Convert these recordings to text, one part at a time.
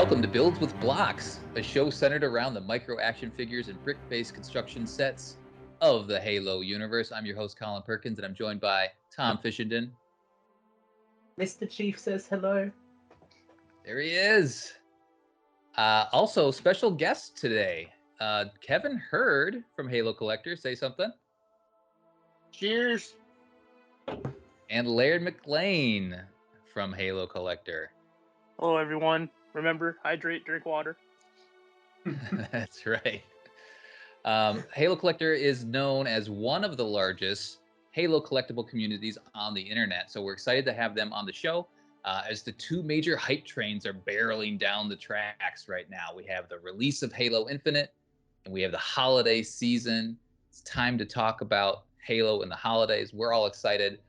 Welcome to Builds with Blocks, a show centered around the micro action figures and brick-based construction sets of the Halo universe. I'm your host, Colin Perkins, and I'm joined by Tom Fishenden. Mr. Chief says hello. There he is. Also, special guest today, Kevin Hurd from Halo Collector. Say something. Cheers. And Laird McLean from Halo Collector. Hello, everyone. Remember, hydrate, drink water. That's right. Halo Collector is known as one of the largest Halo collectible communities on the internet. So we're excited to have them on the show as the two major hype trains are barreling down the tracks right now. We have the release of Halo Infinite and we have the holiday season. It's time to talk about Halo and the holidays. We're all excited.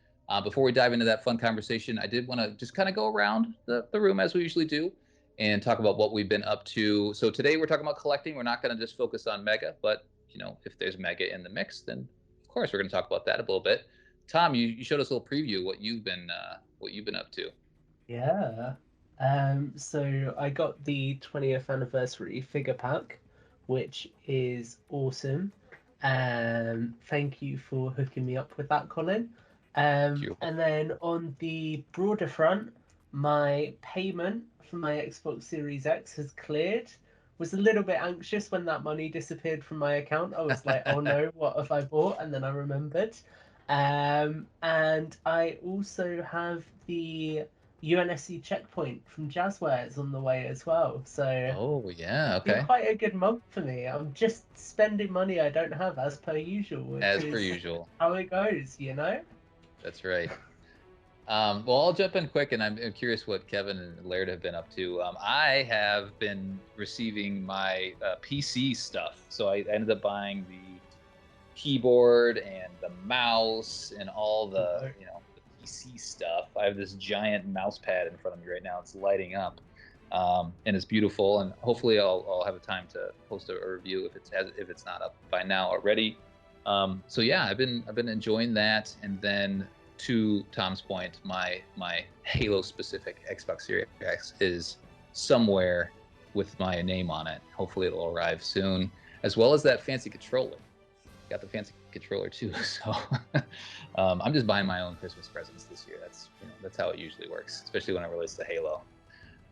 Before we dive into that fun conversation, I did want to just kind of go around the room as we usually do and talk about what we've been up to. So today we're talking about collecting. We're not going to just focus on Mega, but you know, if there's Mega in the mix, then of course we're going to talk about that a little bit. Tom, you showed us a little preview what you've been up to. Yeah. So I got the 20th anniversary figure pack, which is awesome. Thank you for hooking me up with that, Colin. And then on the broader front, my payment for my Xbox Series X has cleared. Was a little bit anxious when that money disappeared from my account. I was like, oh no, what have I bought? And then I remembered. And I also have the UNSC checkpoint from Jazzwares on the way as well. So oh yeah, it's been okay. quite a good month for me. I'm just spending money I don't have as per usual, which As is per usual. how it goes, you know? That's right. Well, I'll jump in quick, and I'm curious what Kevin and Laird have been up to. I have been receiving my PC stuff, so I ended up buying the keyboard and the mouse and all the the PC stuff. I have this giant mouse pad in front of me right now. It's lighting up, and it's beautiful. And hopefully, I'll have a time to post a review if it's not up by now already. So yeah, I've been enjoying that, and then to Tom's point, my Halo specific Xbox Series X is somewhere with my name on it. Hopefully it'll arrive soon, as well as that fancy controller. Got the fancy controller too, so I'm just buying my own Christmas presents this year. That's how it usually works, especially when it relates to Halo.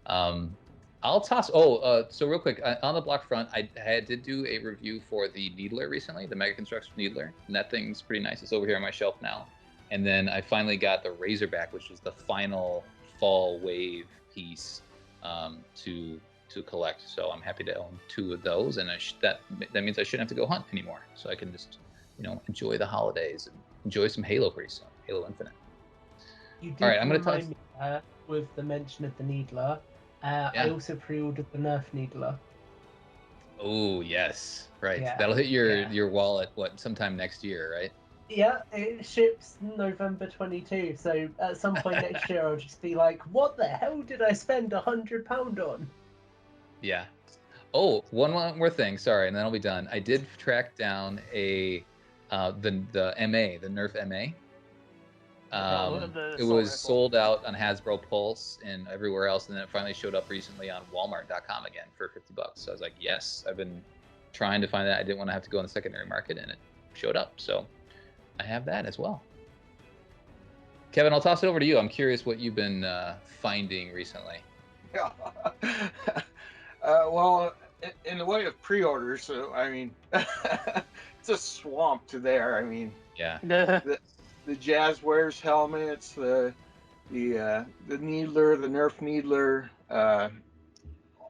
I'll toss. So real quick on the block front, I did do a review for the Needler recently, the Mega Construction Needler, and that thing's pretty nice. It's over here on my shelf now. And then I finally got the Razorback, which is the final fall wave piece to collect. So I'm happy to own two of those, and that means I shouldn't have to go hunt anymore. So I can just enjoy the holidays and enjoy some Halo pretty soon. Halo Infinite. You did All right, I'm gonna remind me with the mention of the Needler. I also pre-ordered the Nerf Needler. Oh yes, right. Yeah, That'll hit your wallet sometime next year, right? Yeah, it ships November 22. So at some point next year, I'll just be like, "What the hell did I spend £100 on?" Yeah. Oh, one more thing. Sorry, and then I'll be done. I did track down the MA, the Nerf MA. It was sold out on Hasbro Pulse and everywhere else, and then it finally showed up recently on Walmart.com again for $50. So I was like, yes, I've been trying to find that. I didn't want to have to go in the secondary market, and it showed up. So I have that as well. Kevin, I'll toss it over to you. I'm curious what you've been finding recently. Yeah. Well, in the way of pre-orders, I mean, it's a swamp to there. I mean, yeah. The Jazzwares helmets, the Needler, the Nerf Needler,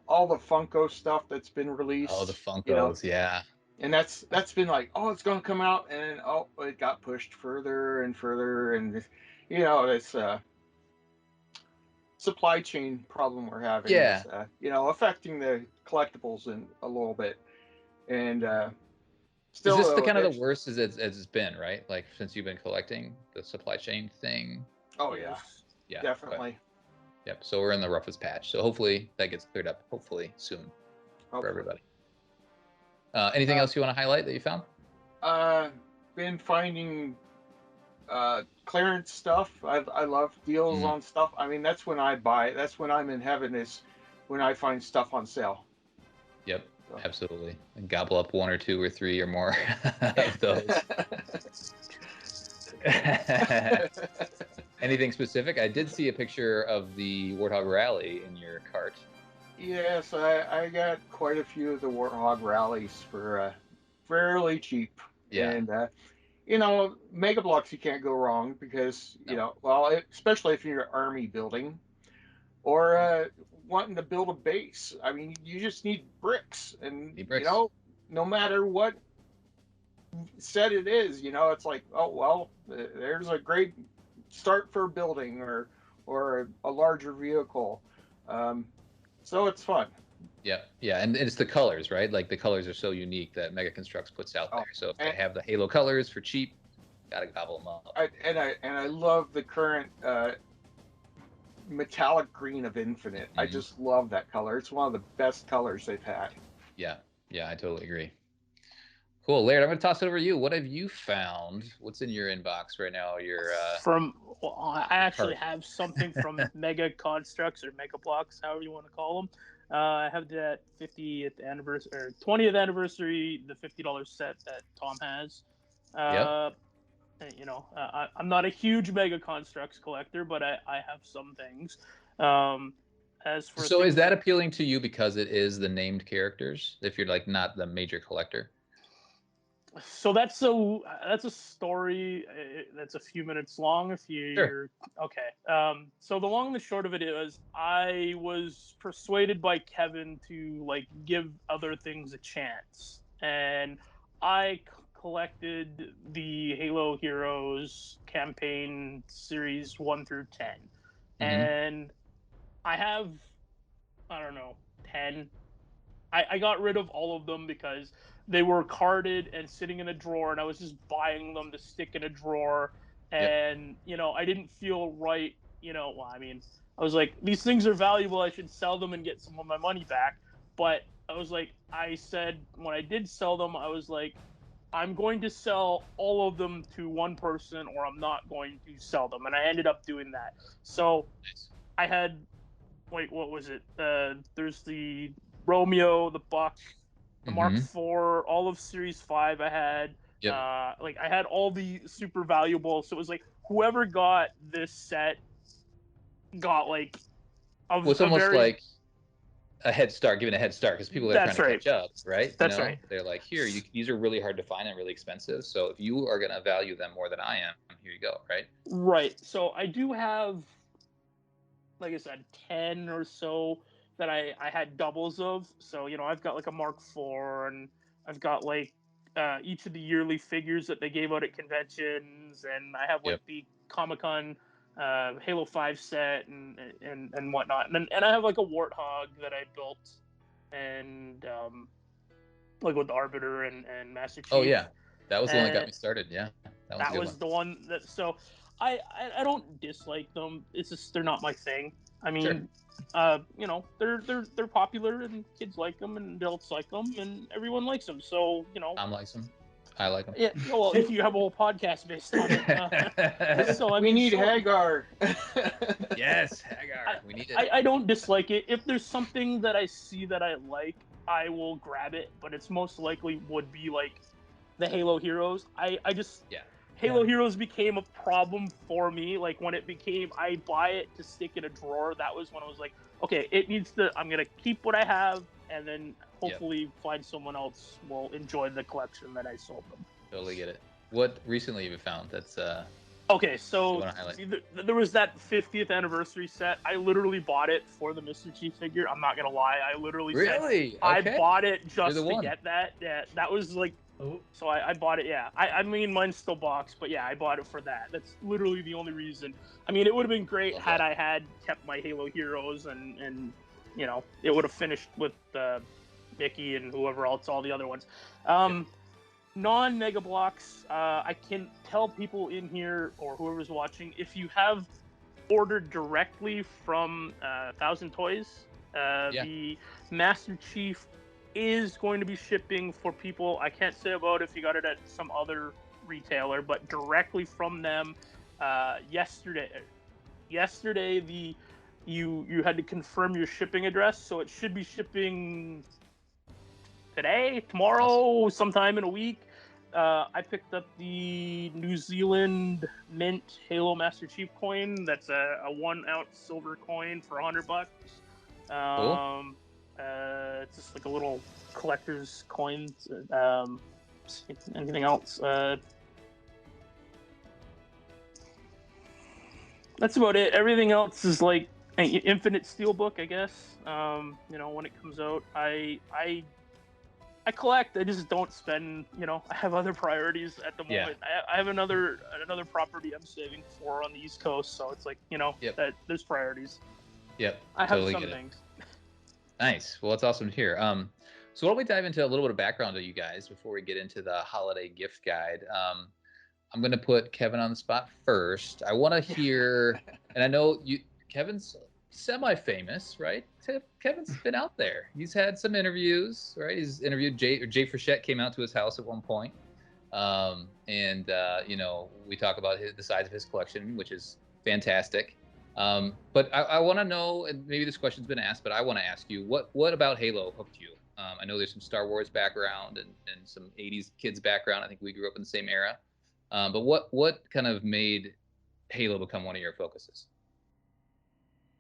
all the Funko stuff that's been released. Oh, the Funkos, yeah. And that's been like, oh, it's going to come out, and it got pushed further and further, and it's supply chain problem we're having. Yeah. Is, affecting the collectibles in a little bit, and still. Is this the kind of the worst as it's been, right? Like since you've been collecting the supply chain thing. Oh yeah, definitely. Okay. Yep. So we're in the roughest patch. So hopefully that gets cleared up. Hopefully soon for everybody. Anything else you want to highlight that you found? Been finding clearance stuff. I love deals on stuff. I mean, that's when I buy. That's when I'm in heaven. Is when I find stuff on sale. Yep, So. absolutely. And gobble up 1 or 2 or 3 or more of those. Anything specific? I did see a picture of the Warthog Rally in your cart. Yes, I got quite a few of the Warthog rallies for fairly cheap. Yeah. And you know, Mega Blocks you can't go wrong because you No. know, well, especially if you're army building or wanting to build a base. I mean, you just need bricks, and Need you bricks. know, no matter what set it is, you know, it's like, oh well, there's a great start for building or a larger vehicle. Um, so it's fun. Yeah, yeah, and it's the colors, right? Like the colors are so unique that Mega Constructs puts out Oh, there. So if they and have the Halo colors for cheap, gotta gobble them up. I love the current metallic green of Infinite. I Mhm. just love that color. It's one of the best colors they've had. Yeah, yeah, I totally agree. Cool, Laird. I'm gonna toss it over to you. What have you found? What's in your inbox right now? From well, I Your actually cart. have something from Mega Constructs or Mega Blocks, however you want to call them. I have that 50th anniversary or 20th anniversary, the $50 set that Tom has. Yep. Uh, I'm not a huge Mega Constructs collector, but I have some things. Um, as for So is things that that appealing to you because it is the named characters? If you're like not the major collector. So that's a story that's a few minutes long. If Sure. you're okay, so the long and the short of it is, I was persuaded by Kevin to like give other things a chance, and I collected the Halo Heroes campaign series 1 through 10, Mm-hmm. and I have I don't know 10. I got rid of all of them because they were carded and sitting in a drawer, and I was just buying them to stick in a drawer. Yep. And I didn't feel right. Well, I mean, I was like, these things are valuable. I should sell them and get some of my money back. But I was like, I said when I did sell them, I was like, I'm going to sell all of them to one person, or I'm not going to sell them. And I ended up doing that. So Nice. I had wait, what was it? There's the Romeo, the Buck, the Mark Mm-hmm. IV, all of Series 5 I had. Yep. Like I had all the super valuable. So it was like whoever got this set got like Well, it's a almost very like a head start, giving a head start because people that are trying that's to right. catch up, right? That's right. They're like, here, these are really hard to find and really expensive. So if you are gonna value them more than I am, here you go, right? Right. So I do have, like I said, 10 or so that I had doubles of. So, I've got like a Mark IV, and I've got like each of the yearly figures that they gave out at conventions, and I have like Yep. the Comic Con Halo 5 set and whatnot. And I have like a Warthog that I built, and like with the Arbiter and Master Oh Chief. yeah, that was the one that got And me started. Yeah, that one's a that good one. was the one that so I don't dislike them. It's just they're not my thing. I Sure. mean, they're popular and kids like them and adults like them and everyone likes them. So Tom likes them. I like them. yeah. Well, if you have a whole podcast based on it, so I We mean, need so Hagar. Yes, Hagar. I, We need it. I don't dislike it. If there's something that I see that I like, I will grab it. But it's most likely would be like the Halo Heroes. I just Yeah. Halo Yeah. Heroes became a problem for me. Like when it became, I buy it to stick in a drawer. That was when I was like, okay, it needs to. I'm gonna keep what I have, and then Yep. hopefully find someone else will enjoy the collection that I sold them. Totally get it. What recently have you found that's Okay, you so want to highlight? there was that 50th anniversary set. I literally bought it for the Mr. Chief figure. I'm not gonna lie. I literally said Really? I Okay. bought it You're the just to one. get that. Yeah, that was like Oh, so I bought it. Yeah, I mean mine's still boxed, but yeah, I bought it for that. That's literally the only reason. I mean, it would have been great Love had that. I had kept my Halo Heroes and it would have finished with Mickey and whoever else, all the other ones. Non-Mega Blocks, I can tell people in here or whoever's watching, if you have ordered directly from Thousand Toys, Yeah. the Master Chief is going to be shipping for people. I can't say about if you got it at some other retailer, but directly from them. Yesterday, the you had to confirm your shipping address, so it should be shipping today, tomorrow, sometime in a week. I picked up the New Zealand Mint Halo Master Chief coin. That's a 1 ounce silver coin for $100. Cool. It's just like a little collector's coin. Anything else? That's about it. Everything else is like an Infinite Steelbook, I guess. When it comes out, I collect. I just don't spend. I have other priorities at the moment. I have another property I'm saving for on the East Coast, so it's like Yep. that there's priorities. Yep. I have totally some get it. things. Nice. Well, it's awesome to hear. So why don't we dive into a little bit of background of you guys before we get into the holiday gift guide? I'm going to put Kevin on the spot first. I want to hear, and I know Kevin's semi-famous, right? Kevin's been out there. He's had some interviews, right? He's interviewed Jay Frechette came out to his house at one point. We talk about the size of his collection, which is fantastic. But I want to know, and maybe this question's been asked, but I want to ask you, what about Halo hooked you? I know there's some Star Wars background and some 80s kids background. I think we grew up in the same era. But what kind of made Halo become one of your focuses?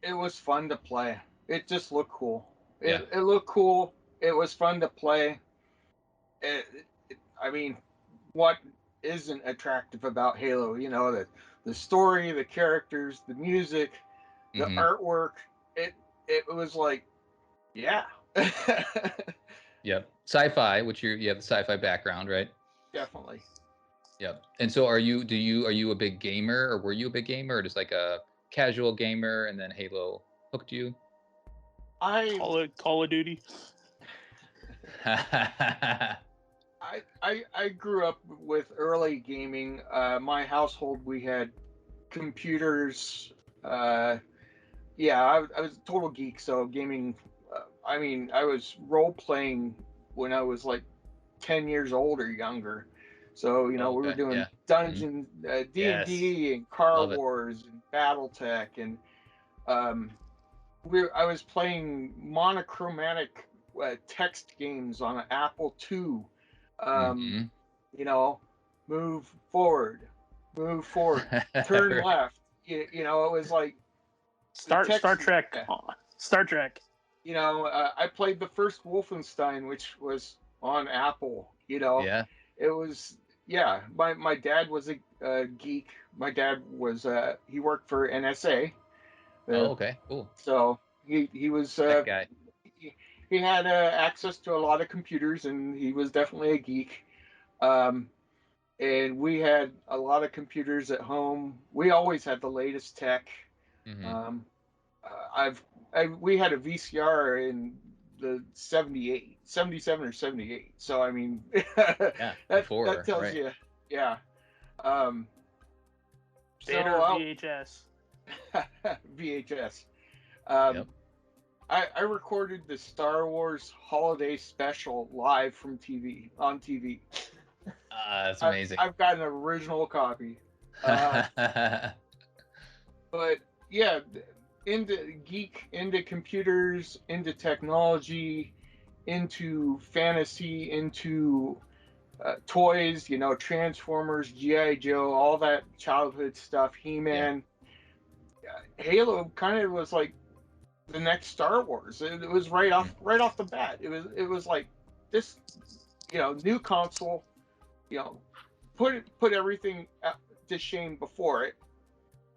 It was fun to play. It just looked cool. Yeah. It looked cool. It was fun to play. I mean, what isn't attractive about Halo? The story, the characters, the music, the artwork. It was like, yeah. Yep. Sci-Fi, which you have the sci-fi background, right? Definitely. Yep. And so are you a big gamer, or were you a big gamer, or just like a casual gamer and then Halo hooked you? Call of Duty. I grew up with early gaming. My household, we had computers. I was a total geek, so gaming. I was role playing when I was like 10 years old or younger. So we were doing Dungeons, D&D, and Car Wars and BattleTech, and I was playing monochromatic text games on an Apple II. Move forward, turn left. It was like Star Trek. Star Trek. I played the first Wolfenstein, which was on Apple. Yeah. It was My dad was a geek. My dad was he worked for NSA. Okay, cool. So he was that guy. He had access to a lot of computers, and he was definitely a geek. And we had a lot of computers at home. We always had the latest tech. We had a VCR in the 77 or 78. So I mean, that tells you, yeah. VHS. VHS. Yep. I recorded the Star Wars Holiday Special live on TV. That's amazing. I've got an original copy. But yeah, into computers, into technology, into fantasy, into toys, Transformers, G.I. Joe, all that childhood stuff, He-Man. Halo kind of was like the next Star Wars. It was right off the bat. It was like this, new console, put everything to shame before it.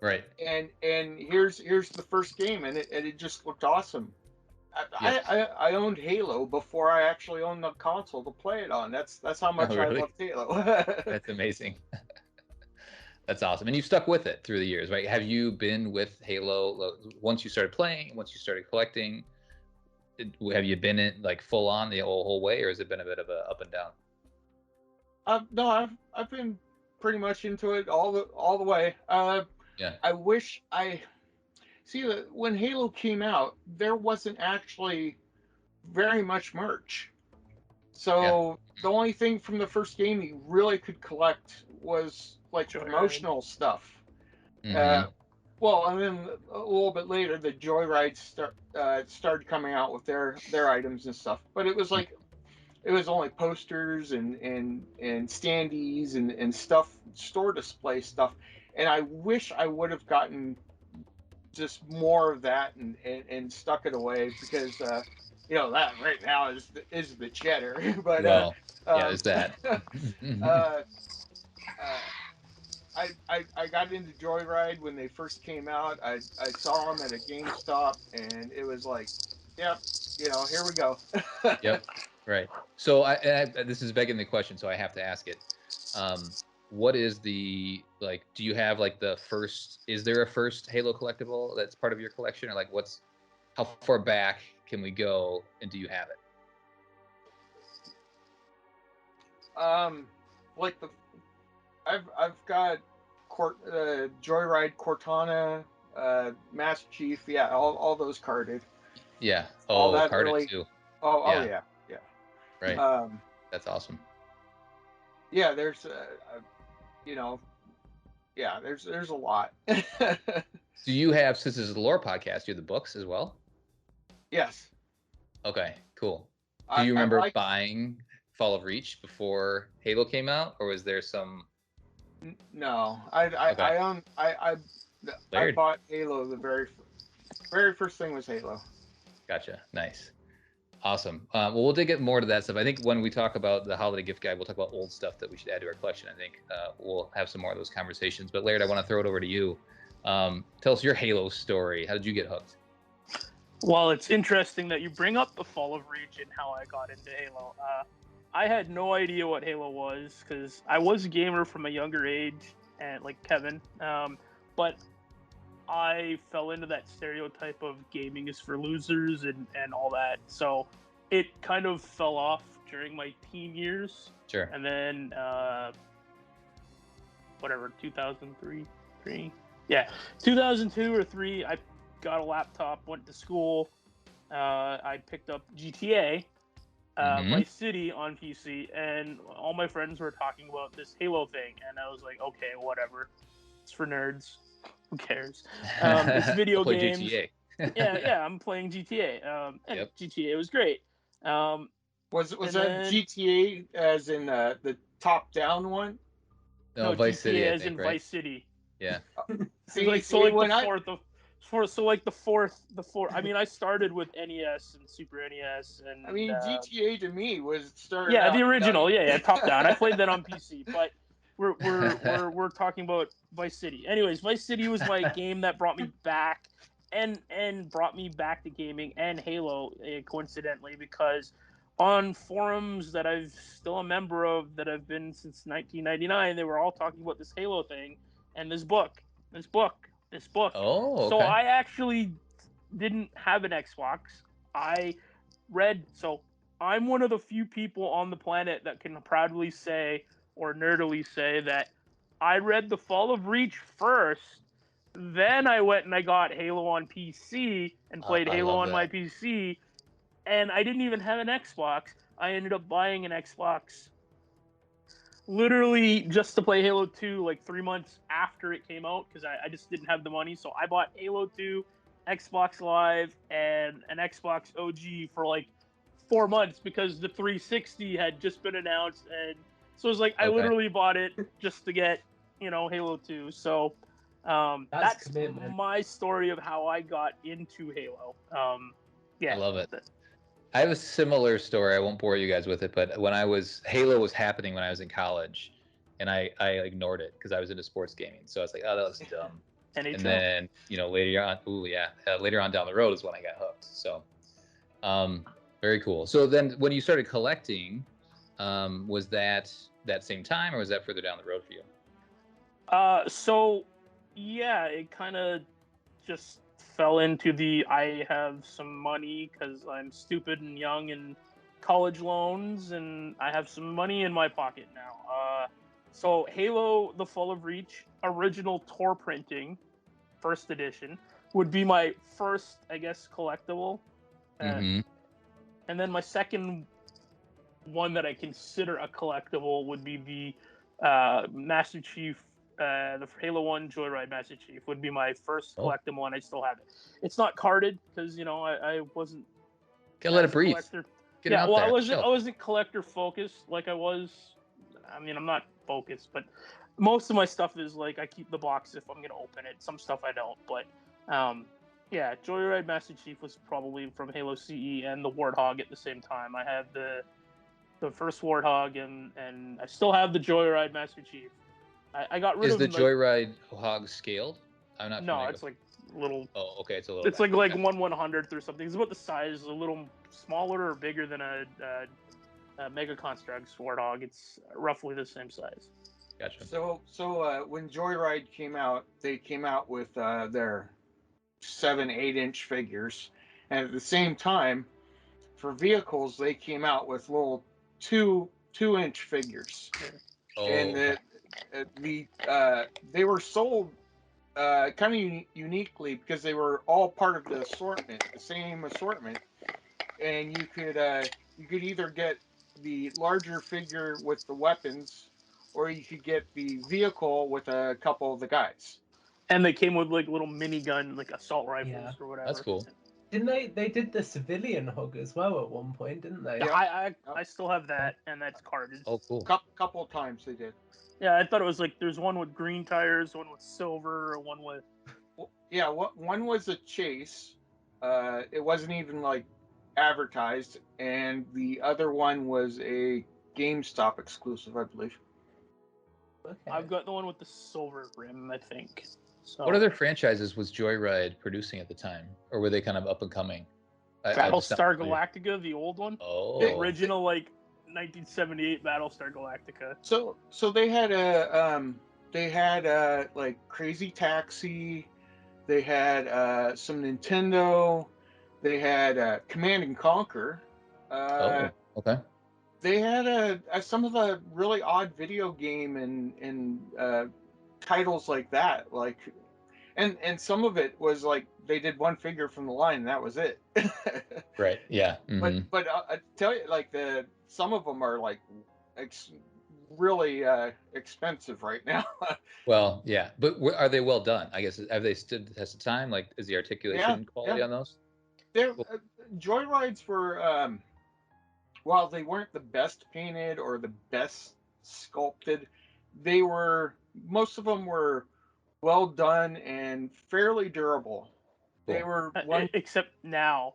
Right. And here's the first game, and it just looked awesome. I owned Halo before I actually owned the console to play it on. That's how much I loved Halo. That's amazing. That's awesome. And you've stuck with it through the years, right? Have you been with Halo once you started playing, once you started collecting? Have you been in like full on the whole way, or has it been a bit of a up and down? No, I've been pretty much into it all the way. I wish when Halo came out, there wasn't actually very much merch. So the only thing from the first game you really could collect was like promotional stuff. Well, and then a little bit later, the Joyride started coming out with their items and stuff. But it was like it was only posters and standees and stuff, store display stuff. And I wish I would have gotten just more of that and stuck it away because that right now is the cheddar. But Well, yeah, um, there's that. uh, uh, I got into Joyride when they first came out. I saw them at a GameStop, and it was like, yep, here we go. Yep. Right. So this is begging the question, so I have to ask it. What is the like? Do you have like the first? Is there a first Halo collectible that's part of your collection, or like how far back can we go, and do you have it? Like I've got Joyride, Cortana, Master Chief, yeah, all those carded. Yeah. All Oh, that carded early. too. Oh Yeah. yeah. Right. Um, That's awesome. yeah, there's you know, yeah, there's a lot. Do you have, since this is a lore podcast, you have the books as well? Yes. Okay, cool. Do you I remember like buying Fall of Reach before Halo came out, or was there some? no. Okay, I Laird. bought Halo. The very first thing was Halo. Gotcha. Nice. Awesome. Well, we'll dig more to that stuff. I think when we talk about the holiday gift guide, we'll talk about old stuff that we should add to our collection. I think we'll have some more of those conversations. But Laird, I want to throw it over to you. Tell us your Halo story. How did you get hooked? Well, it's interesting that you bring up the Fall of Reach and how I got into Halo. I had no idea what Halo was because I was a gamer from a younger age, and like Kevin, but I fell into that stereotype of gaming is for losers and all that. So it kind of fell off during my teen years, Sure. and then whatever 2003, yeah, 2002 or three, I got a laptop, went to school. I picked up GTA, Vice City on PC, and all my friends were talking about this Halo thing, and I was like, okay, whatever. It's for nerds. Who cares? It's video I'll play games. GTA. yeah, I'm playing GTA. And Yep. GTA was great. Was and that then- GTA as in the top down one? No, no, Vice GTA City, I as think, in right? Vice City. Yeah. See, The fourth. I mean, I started with NES and Super NES, and I mean, GTA to me was started yeah, out the original, young. yeah, top down. I played that on PC, but we're talking about Vice City. Anyways, Vice City was my game that brought me back, and brought me back to gaming and Halo, coincidentally, because on forums that I'm still a member of that I've been since 1999, they were all talking about this Halo thing and this book. Oh, So okay. I actually didn't have an Xbox. I read so I'm one of the few people on the planet that can proudly say or nerdily say that I read The Fall of Reach first. Then I went and I got Halo on PC and played I Halo love on my that. PC. And I didn't even have an Xbox. I ended up buying an Xbox literally just to play Halo 2 like 3 months after it came out because I just didn't have the money. So I bought Halo 2, Xbox Live, and an Xbox OG for like 4 months because the 360 had just been announced. And so it was like I Okay. literally bought it just to get, Halo 2. So that's commitment. my story of how I got into Halo. Yeah. I love it. I have a similar story. I won't bore you guys with it, but when Halo was happening when I was in college, and I ignored it because I was into sports gaming. So I was like, oh, that was dumb. NHL. And then later on down the road is when I got hooked. So, very cool. So then, when you started collecting, was that same time, or was that further down the road for you? So yeah, it kind of just fell into I have some money because I'm stupid and young and college loans, and I have some money in my pocket now. So Halo: The Fall of Reach original tour printing, first edition, would be my first, I guess, collectible. Mm-hmm. And then my second one that I consider a collectible would be the Master Chief the Halo 1 Joyride Master Chief would be my first Oh. collectible, and I still have it. It's not carded because I wasn't Gotta let as it a breathe. collector. Get it out well, there. I Chill. wasn't collector focused like I was. I mean, I'm not focused, but most of my stuff is like I keep the box if I'm gonna open it. Some stuff I don't, but yeah, Joyride Master Chief was probably from Halo CE and the Warthog at the same time. I had the first Warthog and I still have the Joyride Master Chief. I got rid Is of the like, Joyride hog scaled? I'm not no, familiar it's with. like little. Oh, okay, it's a little. It's guy. like Okay. 1/100th or something. It's about the size, a little smaller or bigger than a Mega Constructs Warthog. It's roughly the same size. Gotcha. So when Joyride came out, they came out with their 7-8 inch figures, and at the same time, for vehicles, they came out with little 2-inch figures, Oh, and okay. they were sold kind of uniquely because they were all part of the assortment, the same assortment, and you could either get the larger figure with the weapons, or you could get the vehicle with a couple of the guys. And they came with like little minigun, like assault rifles Yeah. or whatever. That's cool. Didn't they? They did the civilian hog as well at one point, didn't they? Yeah. I still have that, and that's carded. Oh, cool. Couple of times they did. Yeah, I thought it was like there's one with green tires, one with silver, one with. Yeah, one was a chase. It wasn't even like advertised, and the other one was a GameStop exclusive, I believe. Okay. I've got the one with the silver rim, I think. So What other franchises was Joyride producing at the time, or were they kind of up and coming? Battlestar Galactica, the old one, Oh, the original like 1978 Battlestar Galactica. So they had like Crazy Taxi, they had some Nintendo, they had Command and Conquer. oh, okay. They had some of the really odd video game and titles like that, like, and some of it was like they did one figure from the line and that was it. Right. Yeah. Mm-hmm. But I tell you, like some of them are like really expensive right now. Well, yeah, but are they well done? I guess have they stood the test of time? Like, is the articulation quality yeah. on those? They're, Cool. Joyrides were while they weren't the best painted or the best sculpted, they were, most of them were well done and fairly durable. They Cool. were one. Except now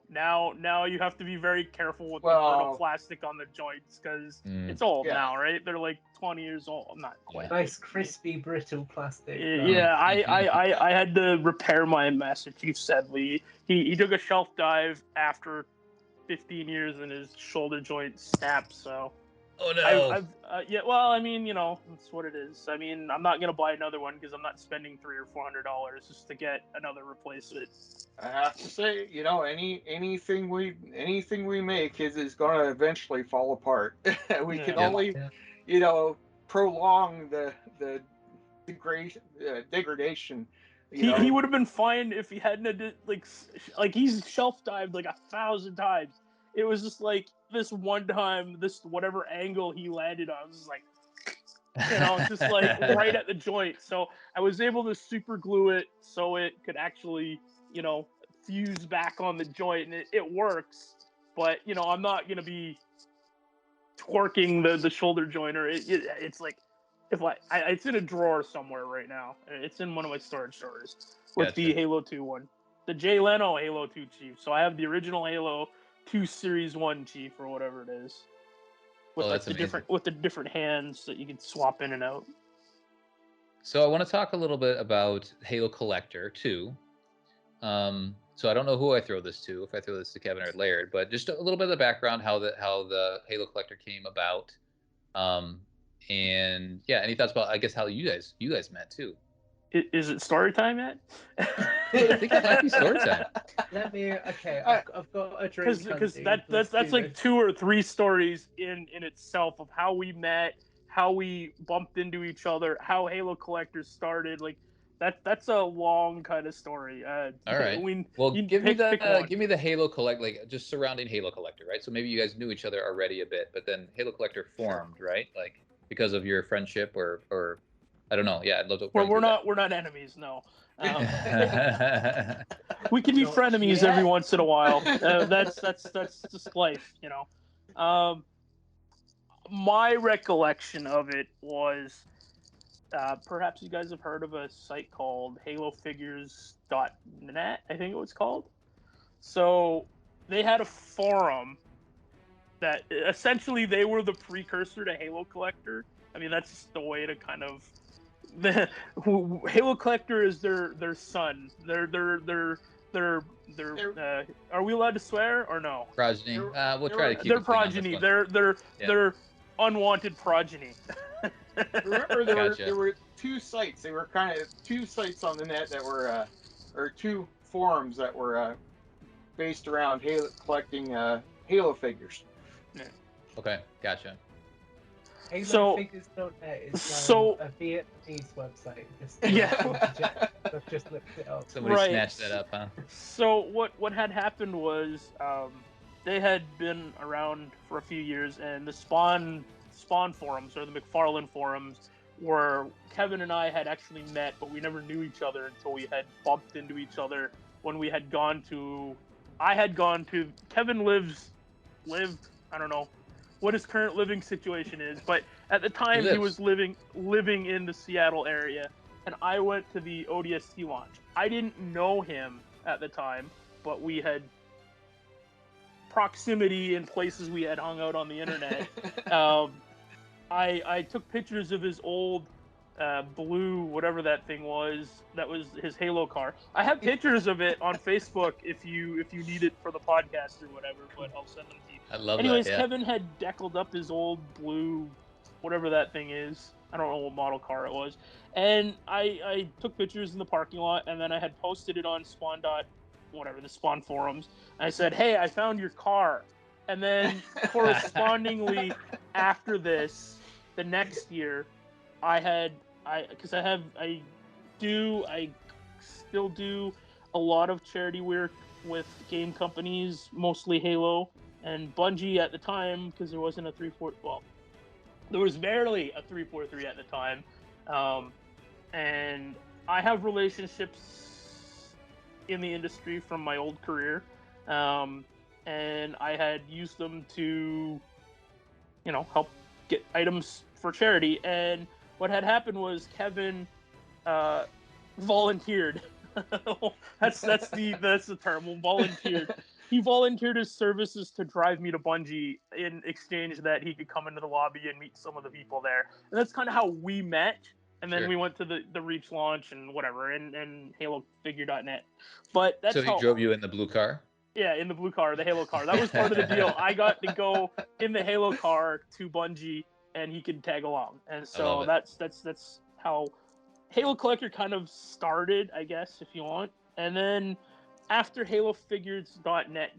you have to be very careful with the Well, plastic on the joints because Mm, it's old yeah. now, right? They're like 20 years old. Not quite. Nice crispy brittle plastic. Yeah, I had to repair my Master Chief. Sadly, he took a shelf dive after 15 years and his shoulder joint snapped. So oh no. yeah. Well, I mean, that's what it is. I mean, I'm not gonna buy another one because I'm not spending $300 or $400 just to get another replacement. I have to say, anything we make is going to eventually fall apart. We can Yeah. only, prolong the degradation. He would have been fine if he hadn't like he's shelf dived like 1,000 times. It was just like this one time, this whatever angle he landed on was just like, just like right at the joint. So I was able to super glue it so it could actually, fuse back on the joint, and it works. But I'm not gonna be twerking the shoulder joint, or it's like it's in a drawer somewhere right now. It's in one of my storage drawers with the Gotcha. Halo 2 one, the Jay Leno Halo 2 Chief. So I have the original Halo 2 Series 1 Chief or whatever it is, with Oh, like that's the amazing. different hands that you can swap in and out. So I want to talk a little bit about Halo Collector too. So I don't know who I throw this to, if I throw this to Kevin or Laird, but just a little bit of the background, how the Halo Collector came about. And yeah, any thoughts about, I guess, how you guys met too? Is it story time yet? I think it might be story time. Let me. Okay, I've got a drink. Because Andy. that's like 2 or 3 stories in itself of how we met, how we bumped into each other, how Halo Collectors started. Like that's a long kind of story. All right. Well, give me the Halo Collect, like just surrounding Halo Collector, right? So maybe you guys knew each other already a bit, but then Halo Collector formed, right? Like because of your friendship or I don't know. Yeah, I'd love to. We're not enemies. No. We can be Not frenemies yet. every once in a while. That's just life, you know. My recollection of it was perhaps you guys have heard of a site called HaloFigures.net, I think it was called. So they had a forum that essentially they were the precursor to Halo Collector. I mean, that's just the way to kind of Halo Collector is their son. Are we allowed to swear or no? Progeny. We'll try to keep Their it clean on this progeny. one. Their unwanted progeny. Remember, Gotcha. there were two sites. They were kind of two sites on the net that were, or two forums that were based around Halo, collecting Halo figures. Okay, gotcha. HaloFigures.net is a Vietnamese website. I've just looked it up. Somebody Right. snatched that up, huh? So what had happened was they had been around for a few years, and the Spawn forums, or the McFarlane forums, where Kevin and I had actually met, but we never knew each other until we had bumped into each other when we had gone to. I had gone to. Kevin lived. I don't know what his current living situation is, but at the time he was living in the Seattle area, and I went to the ODST launch. I didn't know him at the time, but we had proximity in places we had hung out on the internet. I took pictures of his old blue, whatever that thing was. That was his Halo car. I have pictures of it on Facebook if you need it for the podcast or whatever, but I'll send them to you. I love Anyways, that. Yeah. Kevin had deckled up his old blue, whatever that thing is. I don't know what model car it was. And I took pictures in the parking lot, and then I had posted it on the Spawn forums. And I said, "Hey, I found your car." And then correspondingly after this, the next year, I still do a lot of charity work with game companies, mostly Halo and Bungie at the time, because there wasn't a 3.4. Well, there was barely a 3.43 at the time, and I have relationships in the industry from my old career, and I had used them to, help get items for charity. And what had happened was Kevin volunteered. that's the term. Volunteered. He volunteered his services to drive me to Bungie in exchange that he could come into the lobby and meet some of the people there. And that's kind of how we met. And then we went to the Reach launch and whatever, and HaloFigure.net. But that's so he drove you in the blue car? Yeah, in the blue car, the Halo car. That was part of the deal. I got to go in the Halo car to Bungie, and he could tag along. And so that's how Halo Collector kind of started, I guess, if you want. And then after HaloFigures.net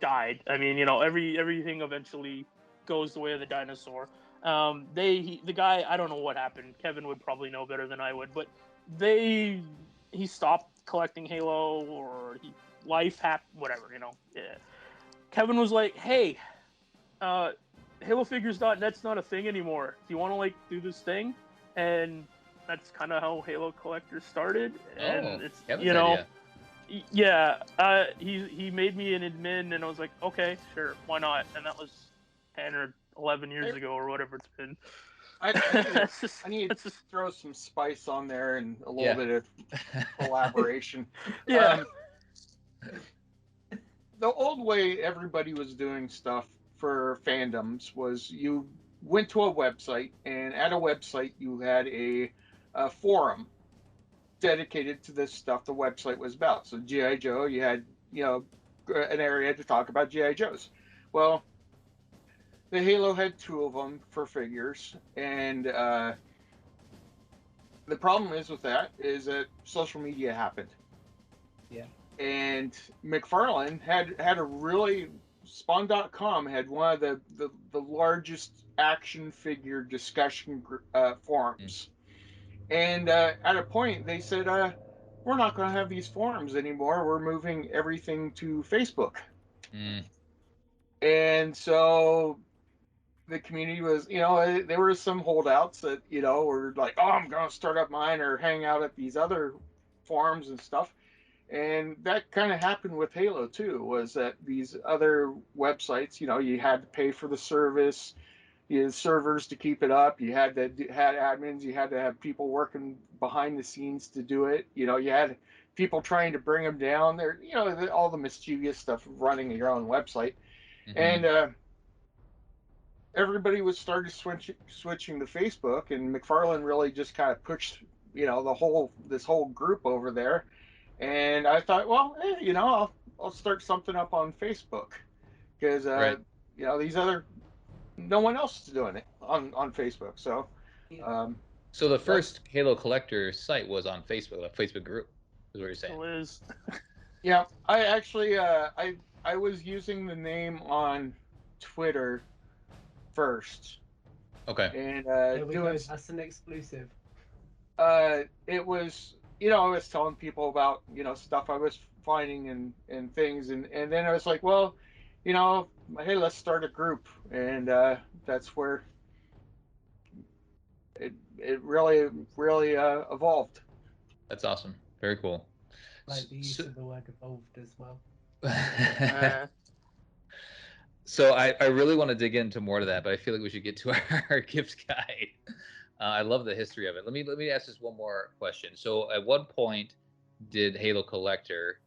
died, I mean, everything eventually goes the way of the dinosaur. The guy, I don't know what happened. Kevin would probably know better than I would, but he stopped collecting Halo, or life happened, whatever, Yeah. Kevin was like, "Hey, HaloFigures.net's not a thing anymore. Do you want to do this thing?" And that's kind of how Halo Collector started. And it's Kevin's idea. Yeah. He made me an admin, and I was like, okay, sure, why not? And that was 10 or 11 years ago, or whatever it's been. I need to throw some spice on there and a little bit of collaboration. Yeah. The old way everybody was doing stuff for fandoms was you went to a website, and at a website you had a forum dedicated to this stuff the website was about. So G.I. Joe, you had an area to talk about G.I. Joes. Well, the Halo had two of them for figures, and the problem is that social media happened. Yeah. And McFarlane had a really Spawn.com had one of the largest action figure discussion forums. And at a point they said, we're not going to have these forums anymore. We're moving everything to Facebook. And so the community was, you know, there were some holdouts that, you know, were like, oh, I'm going to start up mine or hang out at these other forums and stuff. And that kind of happened with Halo too, was that these other websites, you know, you had to pay for the service, you had servers to keep it up, you had to had admins, you had to have people working behind the scenes to do it. You know, you had people trying to bring them down there, you know, all the mischievous stuff of running your own website. Hmm. And everybody was started switching to Facebook, and McFarlane really just kind of pushed, you know, this whole group over there. And I thought, well, you know, I'll start something up on Facebook because Right. you know, these other no one else is doing it on Facebook. So Yeah. um, So the that's first Halo Collector site was on Facebook, a Facebook group, is what you're saying. Still is. yeah. I actually I was using the name on Twitter first, Okay. and There we doing go. That's an exclusive. it was, you know, I was telling people about, you know, stuff I was finding and things, and then I was like, well, you know, hey, let's start a group, and that's where it really evolved. That's awesome. Very cool. Like the So, use of the word evolved as well. Uh, so I really want to dig into more to that, but I feel like we should get to our gift guide. I love the history of it. Let me ask just one more question. So at what point did Halo Collector,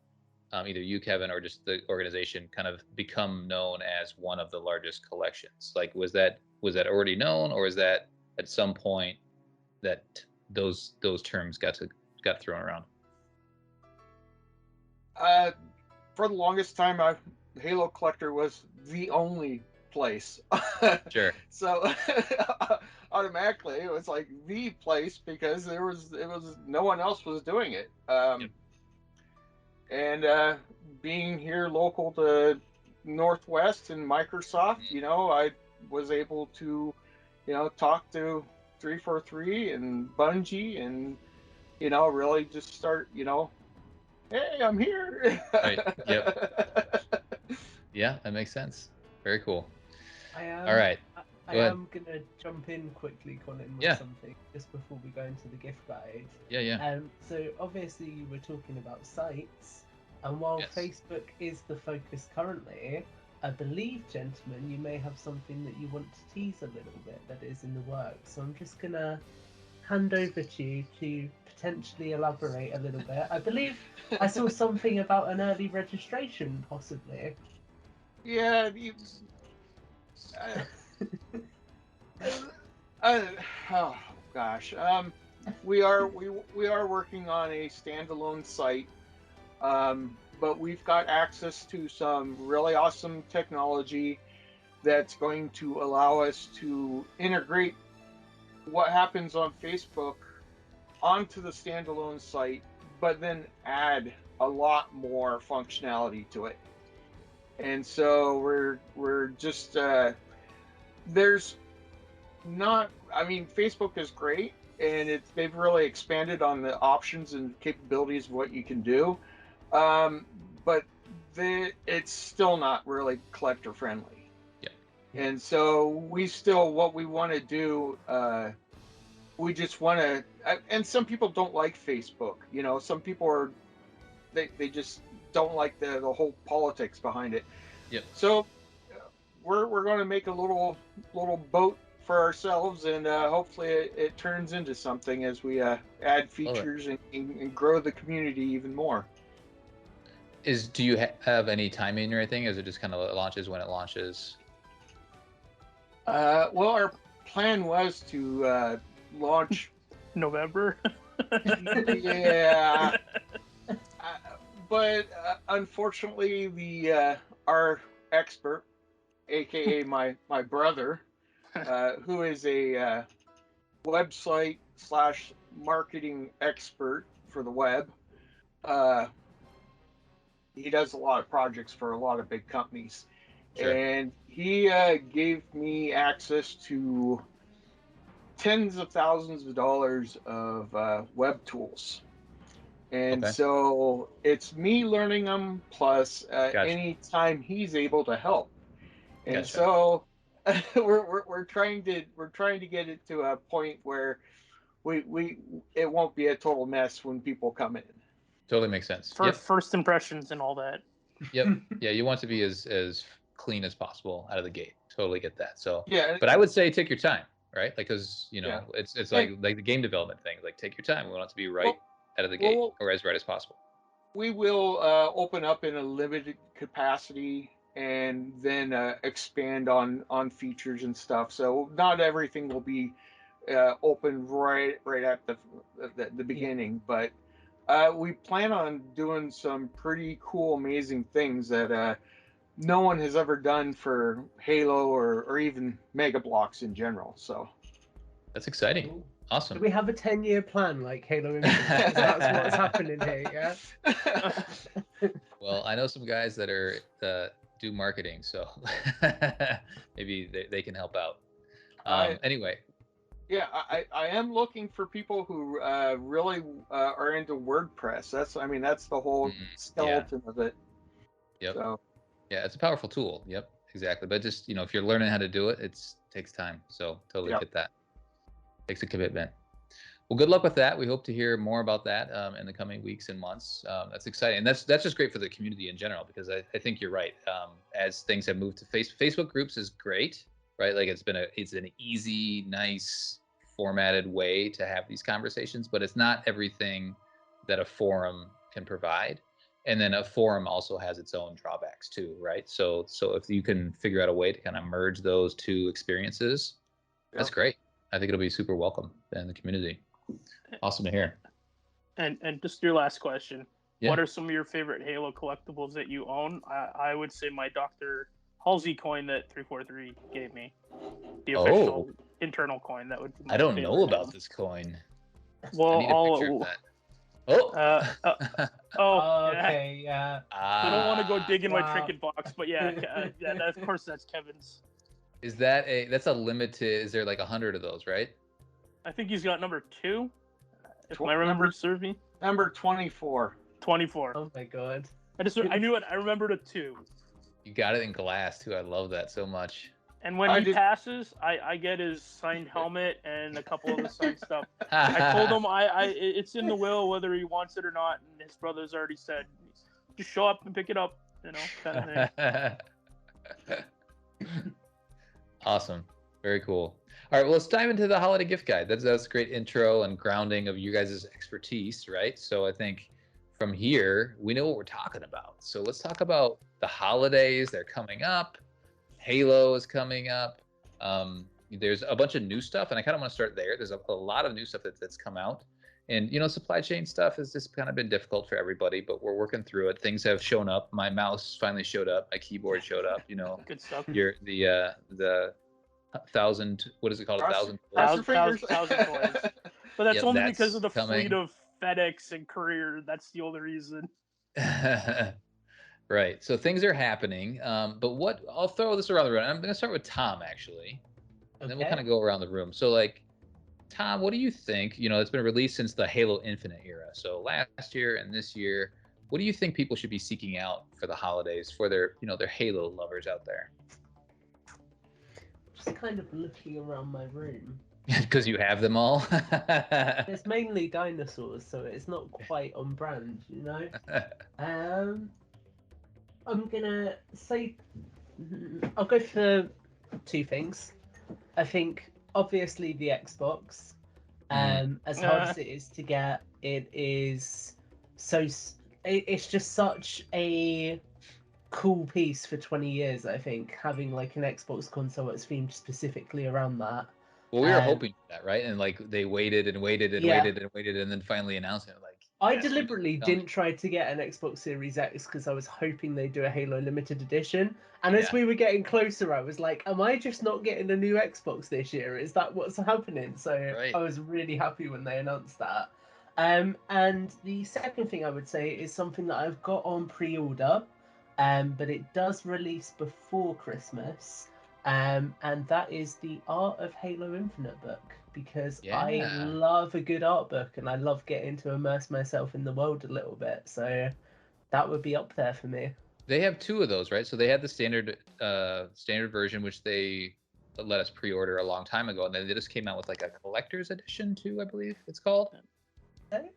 either you, Kevin, or just the organization, kind of become known as one of the largest collections? Like, was that already known, or is that at some point that those terms got thrown around? Uh, for the longest time, Halo Collector was the only place. Sure. So automatically it was like the place because it was no one else was doing it. Yep. And being here local to Northwest and Microsoft, you know, I was able to, you know, talk to 343 and Bungie and, you know, really just start, you know, hey, I'm here. Right. Yep. Yeah, that makes sense. Very cool. I All am. right. I Go ahead. am gonna jump in quickly, Colin, with Yeah. something just before we go into the gift guide. Yeah. Yeah. So obviously you were talking about sites, and while Yes. Facebook is the focus currently, I believe, gentlemen, you may have something that you want to tease a little bit that is in the works. So I'm just gonna hand over to you to potentially elaborate a little bit. I believe I saw something about an early registration, possibly. Yeah, uh, oh gosh, we are working on a standalone site, but we've got access to some really awesome technology that's going to allow us to integrate what happens on Facebook onto the standalone site, but then add a lot more functionality to it. And so we're just there's not, I mean, Facebook is great, and they've really expanded on the options and capabilities of what you can do, um, but it's still not really collector friendly. Yeah. And so we still, what we want to do, we just want to, and some people don't like Facebook, you know, some people are, they just don't like the whole politics behind it. Yep. So we're going to make a little boat for ourselves, and hopefully it turns into something as we add Love it. features and grow the community even more. Do you have any timing or anything? Is it just kind of launches when it launches? Well, our plan was to launch. November. Yeah, but unfortunately, the our expert, aka my brother, who is a website slash marketing expert for the web. Uh, he does a lot of projects for a lot of big companies, Sure. and he gave me access to tens of thousands of dollars of web tools. And Okay. so it's me learning them plus Gotcha. any time he's able to help. And Gotcha. so we're trying to get it to a point where we it won't be a total mess when people come in. Totally makes sense. For Yep. first impressions and all that. Yep. Yeah, you want to be as clean as possible out of the gate. Totally get that. So, Yeah, but I would say take your time, right? Like, because Yeah. it's And- like the game development thing. Like, take your time. We want it to be right out of the well, gate, well- or as right as possible. we will open up in a limited capacity and then expand on features and stuff. So not everything will be open right at the beginning, but we plan on doing some pretty cool, amazing things that no one has ever done for Halo or even Mega Blocks in general. So That's exciting. Cool. Awesome. Do we have a 10-year plan like Halo Infinite? 'Cause that's what's happening here, yeah? Well, I know some guys that are do marketing, so maybe they can help out. Anyway, yeah, I am looking for people who really are into WordPress. That's the whole skeleton of it. Yep. So Yeah, it's a powerful tool. Yep, exactly. But just if you're learning how to do it, takes time. So totally get that. Takes a commitment. Well, good luck with that. We hope to hear more about that in the coming weeks and months. That's exciting, and that's just great for the community in general, because I think you're right. As things have moved to Facebook groups is great, right? Like it's an easy, nice, formatted way to have these conversations, but it's not everything that a forum can provide. And then a forum also has its own drawbacks too, right? So if you can figure out a way to kind of merge those two experiences, that's great. I think it'll be super welcome in the community. Awesome to hear. And just your last question. Yeah. What are some of your favorite Halo collectibles that you own? I would say my Dr. Halsey coin that 343 gave me. The official internal coin. That would be my I don't favorite know about item. this coin. Well, I need a picture of that. Okay, yeah. I don't want to go dig in my Wow. trinket box, but yeah, of course that's Kevin's. Is that's a limited? Is there like 100 of those, right? I think he's got number 2. If my Number- memory serves me, number 24. 24. Oh my god. I knew it. I remembered a 2. You got it in glass too. I love that so much. And when he passes, I get his signed helmet and a couple of the signed stuff. I told him it's in the will whether he wants it or not, and his brother's already said, just show up and pick it up, kind of thing. Awesome. Very cool. All right, well, let's dive into the holiday gift guide. That's a great intro and grounding of you guys' expertise, right? So I think from here, we know what we're talking about. So let's talk about the holidays. They're coming up. Halo is coming up. There's a bunch of new stuff, and I kind of want to start there. There's a lot of new stuff that's come out. And, supply chain stuff has just kind of been difficult for everybody, but we're working through it. Things have shown up. My mouse finally showed up. My keyboard showed up, Good stuff. The 1,000, what is it called? Thousand 1,000 coins. But that's only because of the coming. fleet of FedEx and Courier. That's the only reason. Right. So things are happening. But I'll throw this around the room. I'm going to start with Tom, actually. And then we'll kind of go around the room. So, Tom, what do you think? It's been released since the Halo Infinite era. So last year and this year, what do you think people should be seeking out for the holidays for their Halo lovers out there? Just kind of looking around my room. Because you have them all. It's mainly dinosaurs, so it's not quite on brand, I'm gonna say I'll go for 2 things. I think obviously the Xbox, as hard as it is to get, it's just such a cool piece for 20 years. I think having like an Xbox console that's themed specifically around that. Well, we were hoping for that, right? And they waited and waited and waited and waited, and then finally announced it. I deliberately didn't try to get an Xbox Series X because I was hoping they'd do a Halo limited edition. And as we were getting closer, I was like, am I just not getting a new Xbox this year? Is that what's happening? So I was really happy when they announced that. And the second thing I would say is something that I've got on pre-order, but it does release before Christmas. And that is the Art of Halo Infinite book, because I love a good art book and I love getting to immerse myself in the world a little bit. So that would be up there for me. They have 2 of those, right? So they had the standard version, which they let us pre-order a long time ago, and then they just came out with like a collector's edition too, I believe it's called. It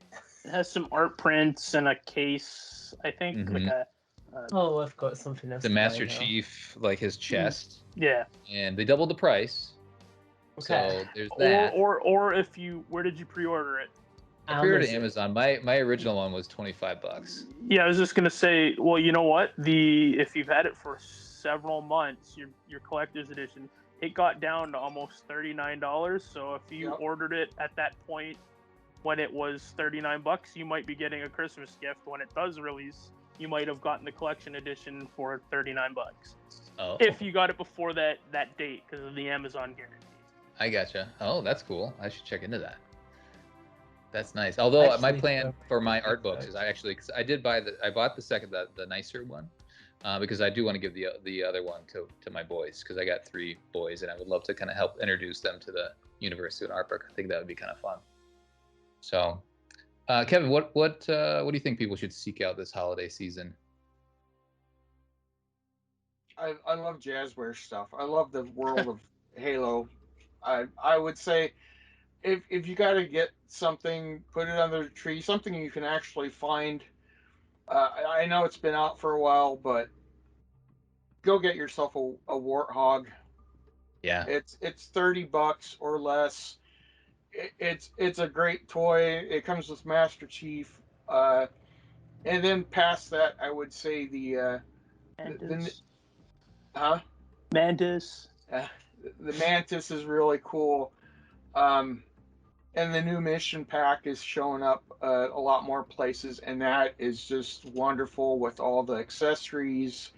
has some art prints and a case, I think, like a. Oh, I've got something else. The to buy Master now. Chief, like his chest, Yeah. and they doubled the price. Okay. So there's that. Or if you, where did you pre-order it? I pre-ordered it Amazon. My original one was $25. Yeah, I was just gonna say. Well, you know what? If you've had it for several months, your collector's edition, it got down to almost $39. So if you ordered it at that point when it was $39, you might be getting a Christmas gift. When it does release, you might have gotten the collection edition for $39. Oh. If you got it before that date because of the Amazon guarantee. I gotcha. Oh, that's cool. I should check into that. That's nice. Although my plan for my art books is I bought the nicer one because I do want to give the other one to my boys because I got 3 boys and I would love to kind of help introduce them to the universe through an art book. I think that would be kind of fun. So, Kevin, what do you think people should seek out this holiday season? I love Jazzware stuff. I love the world of Halo. I would say if you got to get something, put it under the tree, something you can actually find. I know it's been out for a while, but go get yourself a Warthog. Yeah, it's $30 or less. It's a great toy. It comes with Master Chief, and then past that, I would say the Mantis. The Mantis is really cool. And the new mission pack is showing up a lot more places, and that is just wonderful with all the accessories.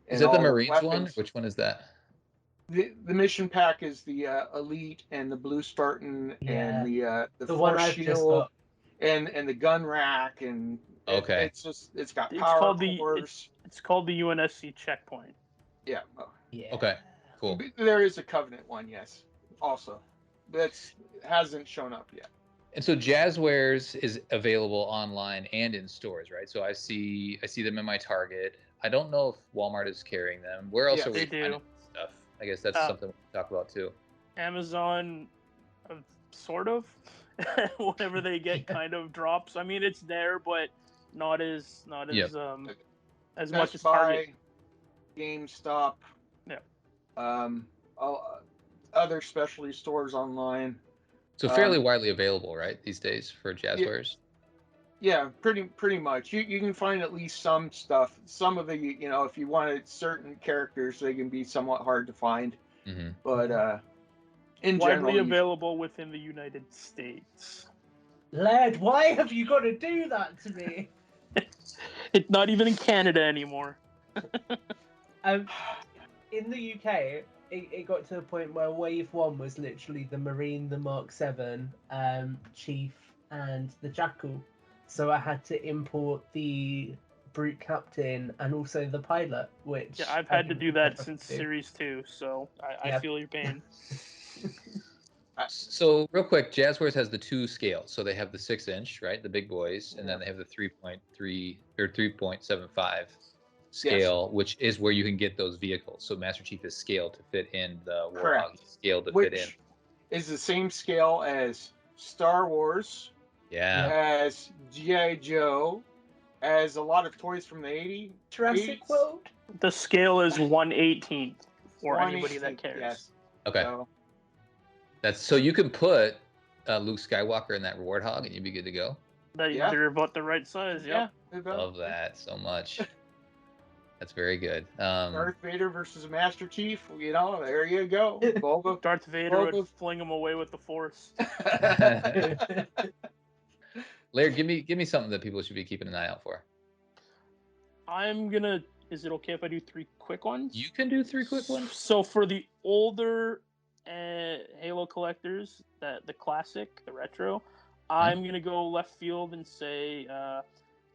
Is that the Marines one? Which one is that? The mission pack is the Elite and the Blue Spartan and the Force Shield and the gun rack and it's got power cores. It's called the UNSC checkpoint. Yeah. Okay. Cool. There is a Covenant one, yes. Also, that's hasn't shown up yet. And so Jazzwares is available online and in stores, right? So I see them in my Target. I don't know if Walmart is carrying them. Where else are we finding stuff? I guess that's something we can talk about too. Amazon, sort of. Whenever they get kind of drops. I mean, it's there, but not as much as Target. GameStop. Yeah. Other specialty stores online. So fairly widely available, right, these days for Jazzwares? Yeah, pretty much. You can find at least some stuff. Some of the, if you wanted certain characters, they can be somewhat hard to find. Mm-hmm. But in widely general, available within the United States. Lad, why have you got to do that to me? It's not even in Canada anymore. In the UK, it got to the point where Wave 1 was literally the Marine, the Mark 7, Chief, and the Jackal. So I had to import the Brute Captain and also the Pilot, which... Yeah, I've had to do that since Series 2, so I feel your pain. So real quick, Jazzwares has the 2 scales. So they have the 6-inch, right, the big boys, and then they have the 3.3 or 3.75 scale, which is where you can get those vehicles. So Master Chief is scaled to fit in the Warthog. Scaled to fit in. Is the same scale as Star Wars. Yeah. As G.I. Joe. As a lot of toys from the 80s. Jurassic World. The scale is 1/18 for anybody that cares. Yes. Okay. So you can put Luke Skywalker in that Warthog and you'd be good to go. They're about the right size. Yeah. Love that so much. That's very good. Darth Vader versus Master Chief. There you go. Boba. Darth Vader would fling him away with the Force. Laird, give me something that people should be keeping an eye out for. Is it okay if I do 3 quick ones? You can do 3 quick ones. So for the older Halo collectors, the classic, the retro, I'm gonna go left field and say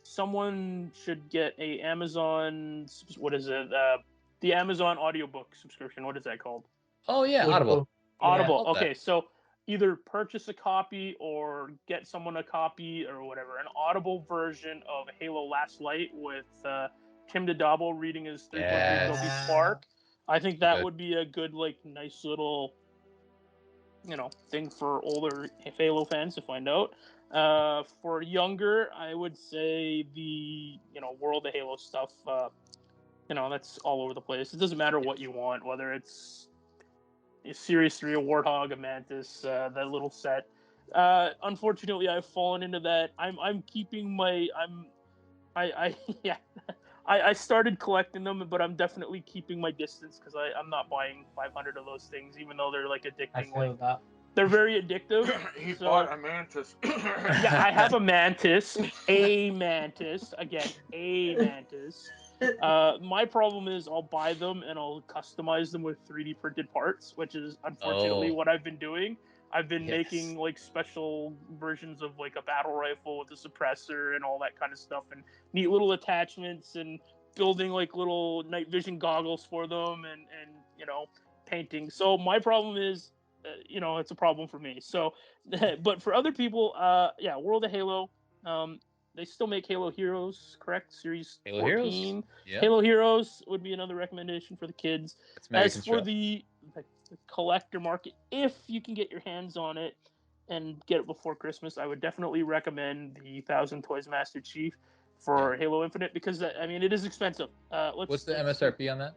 someone should get a Amazon. What is it? The Amazon audiobook subscription. What is that called? Oh yeah, Audible. Audible. Okay, so either purchase a copy or get someone a copy or whatever. An Audible version of Halo Last Light with Tim Dadabo reading his 3.3 Kobe Spark. I think that Okay. would be a good, like, nice little, thing for older Halo fans to find out. For younger, I would say the World of Halo stuff. That's all over the place. It doesn't matter what you want, whether it's a Series 3, a Warthog, a Mantis, that little set. Unfortunately, I've fallen into that. I'm keeping my I yeah. I started collecting them, but I'm definitely keeping my distance because I'm not buying 500 of those things, even though they're like I addicting. feel Like that. they're very addictive. He So bought a mantis. yeah, I have a mantis, a mantis again, a mantis. My problem is I'll buy them and I'll customize them with 3D printed parts, which is unfortunately Oh, what I've been doing. I've been yes. making like special versions of like a battle rifle with a suppressor and all that kind of stuff, and neat little attachments, and building like little night vision goggles for them, and painting. So my problem is, it's a problem for me. So, but for other people, yeah, World of Halo. Um, they still make Halo Heroes, correct? Series Halo Heroes. 14. Yeah, Halo Heroes would be another recommendation for the kids. that's As American for Strap. the collector market, if you can get your hands on it and get it before Christmas, I would definitely recommend the Thousand Toys Master Chief Yeah. for Halo Infinite, because I mean it is expensive. What's the Let's see. MSRP on that?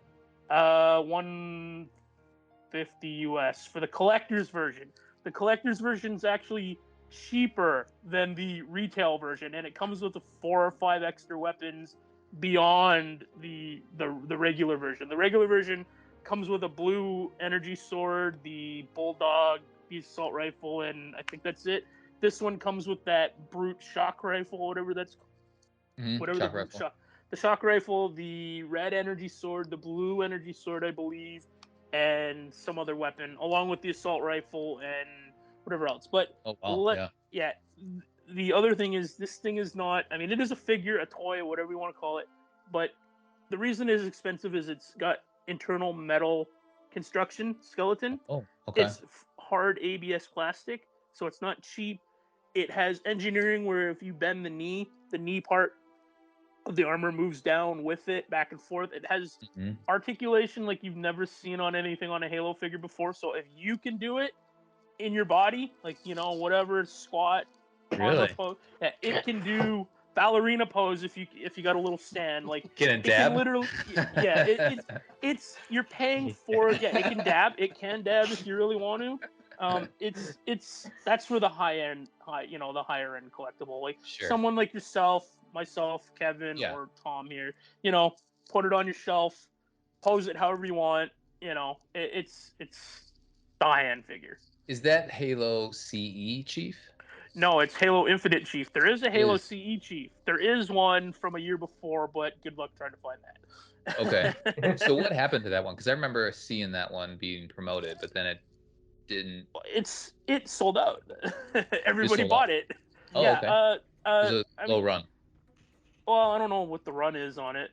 150 US for the collector's version. The collector's version is actually cheaper than the retail version, and it comes with 4 or 5 extra weapons beyond the regular version. The regular version comes with a blue energy sword, the bulldog, the assault rifle, and I think that's it. This one comes with that brute shock rifle, whatever the Shock brute rifle. shock, the shock rifle, the red energy sword, the blue energy sword, I believe, and some other weapon, along with the assault rifle and whatever else. But Oh wow, yeah. yeah, the other thing is, this thing is not. I mean, it is a figure, a toy, whatever you want to call it. But the reason it is expensive is it's got internal metal construction skeleton. Oh, okay. It's hard ABS plastic, so it's not cheap. It has engineering where if you bend the knee part of the armor moves down with it, back and forth. It has hmm articulation like you've never seen on anything on a Halo figure before. So if you can do it in your body, like whatever squat, armor Really? pose, yeah, it can do ballerina pose if you got a little stand. Like Can it it can dab? literally, yeah, it's you're paying for it. Yeah, it can dab. It can dab if you really want to. It's that's for the the higher end collectible. Like Sure. someone like yourself, myself, Kevin, Yeah. or Tom here, put it on your shelf, pose it however you want. It's the high end figure. Is that Halo CE, Chief? No, it's Halo Infinite Chief. There is a It Halo is. CE Chief. There is one from a year before, but good luck trying to find Okay. that. So what happened to that one? Because I remember seeing that one being promoted, but then it didn't. It sold out. Just Everybody sold out. bought it. Oh, Yeah. okay. It was a I slow mean, run. well, I don't know what the run is on it,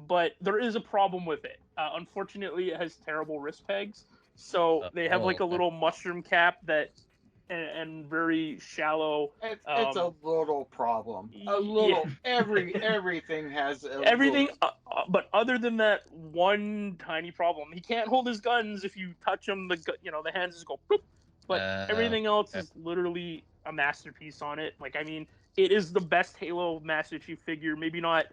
but there is a problem with it. Unfortunately, it has terrible wrist pegs, so they have like a Okay. little mushroom cap and very shallow. It's a little problem. A Yeah, little. Everything has a everything, little. but other than that one tiny problem, he can't hold his guns. If you touch him, the hands just go boop. But everything else Okay. is literally a masterpiece on it. Like, I mean, it is the best Halo Master Chief figure. Maybe not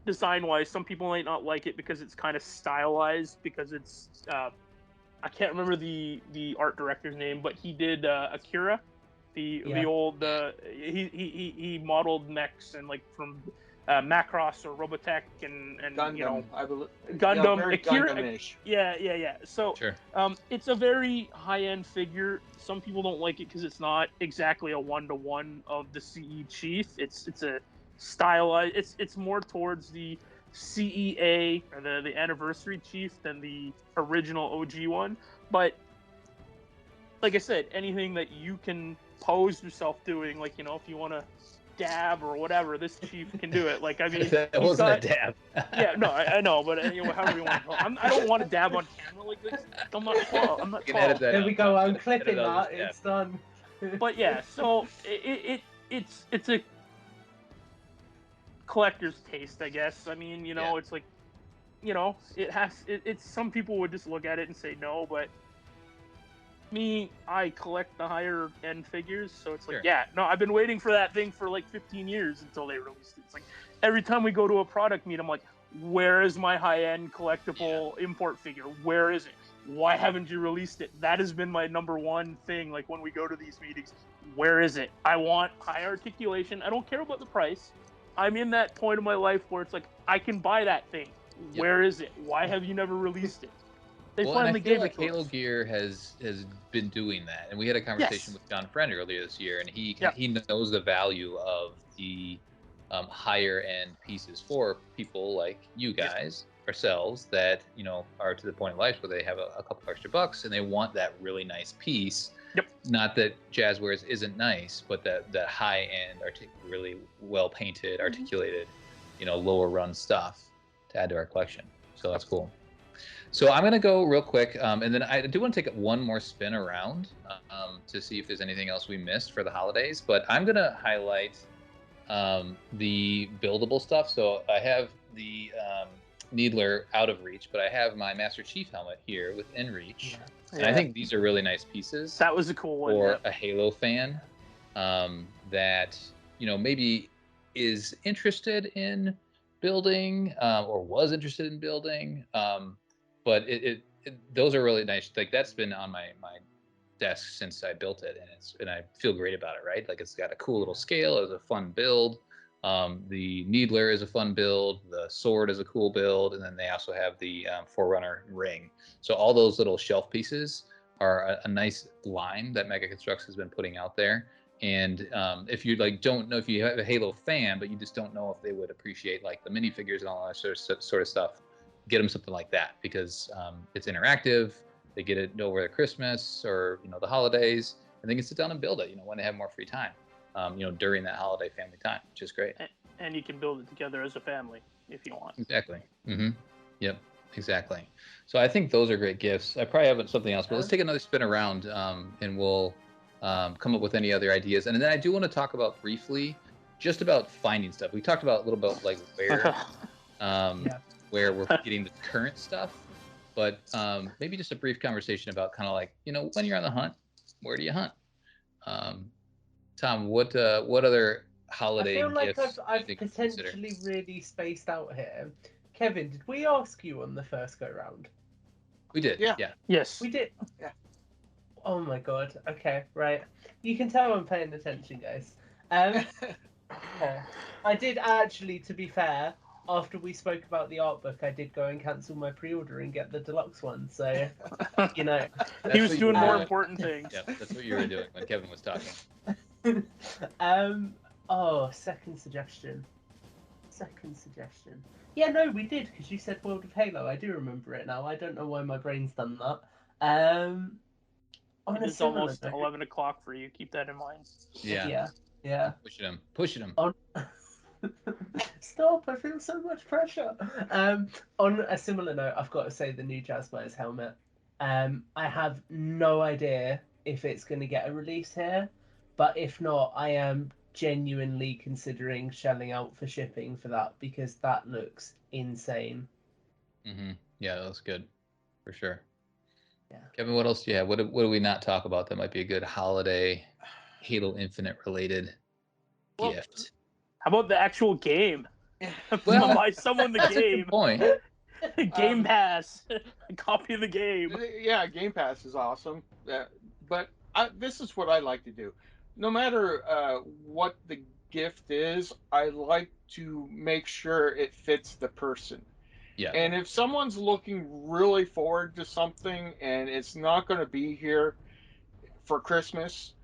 design wise. Some people might not like it because it's kind of stylized, because it's I can't remember the art director's name, but he did Akira, the Yeah. old he modeled mechs and like from Macross or Robotech and Gundam, I believe. Yeah, Gundam. very Akira, Gundam-ish. yeah. So Sure. it's a very high end figure. Some people don't like it because it's not exactly a 1-to-1 of the CE Chief. It's a stylized. It's more towards the CEA, or the anniversary Chief, than the original OG one. But like I said, anything that you can pose yourself doing, like if you want to dab or whatever, this Chief can do it. Like, I mean, That he's wasn't a got, dab. yeah, no, I know, but however you want to call it. I don't want to dab on camera like this. I'm not tall. I'm not You can tall. edit that There out. we go. I'm Edit clipping out that. this dab. It's done. But yeah, so it's a collector's taste, I guess. I mean, Yeah. it's like it's some people would just look at it and say no, but me, I collect the higher end figures, so it's like, Sure. yeah, no, I've been waiting for that thing for like 15 years until they released it. It's like every time we go to a product meet, I'm like, where is my high end collectible import figure? Where is it? Why haven't you released it? That has been my number one thing. Like when we go to these meetings, where is it? I want high articulation. I don't care about the price. I'm in that point of my life where it's like, I can buy that thing. Yep. Where is it? Why have you never released it? They Well, and I finally feel gave like it to Halo us. Gear has been doing that, and we had a conversation Yes. with John Friend earlier this year, and he Yeah. he knows the value of the higher end pieces for people like you guys, ourselves, that are to the point of life where they have a couple extra bucks and they want that really nice piece. Yep. Not that Jazzwares isn't nice, but that high end, really well painted, articulated, lower run stuff to add to our collection. So that's cool. So I'm going to go real quick, and then I do want to take one more spin around to see if there's anything else we missed for the holidays. But I'm going to highlight the buildable stuff. So I have the Needler out of reach, but I have my Master Chief helmet here within reach. Yeah. And I think these are really nice pieces That was a cool one. for Yeah. a Halo fan that maybe is interested in building or was interested in building. But those are really nice. Like that's been on my desk since I built it, and I feel great about it. Right, like it's got a cool little scale. It's a fun build. The Needler is a fun build. The sword is a cool build, and then they also have the Forerunner ring. So all those little shelf pieces are a nice line that Mega Constructs has been putting out there. And if you don't know, if you have a Halo fan, but you just don't know if they would appreciate like the minifigures and all that sort of stuff, get them something like that because it's interactive. They get it over Christmas or the holidays, and they can sit down and build it. When they have more free time. During that holiday family time, which is great. And you can build it together as a family if you want. Exactly. Yep. Exactly. So I think those are great gifts. I probably have something else, but let's take another spin around, and we'll come up with any other ideas. And then I do want to talk about briefly, just about finding stuff. We talked about a little bit like where we're getting the current stuff, but maybe just a brief conversation about kind of like when you're on the hunt, where do you hunt? Tom, what other holiday I feel like gifts I've do you think you consider? potentially really spaced out here. Kevin, did we ask you on the first go round? We did. Yeah. Yes. We did. Yeah. Oh my god. Okay, right. You can tell I'm paying attention, guys. I did actually, to be fair, after we spoke about the art book, I did go and cancel my pre-order and get the deluxe one. So, he was doing more important things. Yeah, that's what you were doing when Kevin was talking. Second suggestion. Yeah, no, we did because you said World of Halo. I do remember it now. I don't know why my brain's done that. It's almost 11 o'clock for you. Keep that in mind. Yeah. Pushing him. Stop! I feel so much pressure. On a similar note, I've got to say the new Jazzwares helmet. I have no idea if it's going to get a release here, but if not, I am genuinely considering shelling out for shipping for that because that looks insane. Yeah, that looks good for sure. Yeah. Kevin, what else do you have? What do we not talk about that might be a good holiday Halo Infinite related gift? How about the actual game? Well, buy someone the game. Point. Game Pass. A copy of the game. Yeah, Game Pass is awesome. But this is what I like to do. No matter what the gift is, I like to make sure it fits the person. Yeah. And if someone's looking really forward to something and it's not going to be here for Christmas,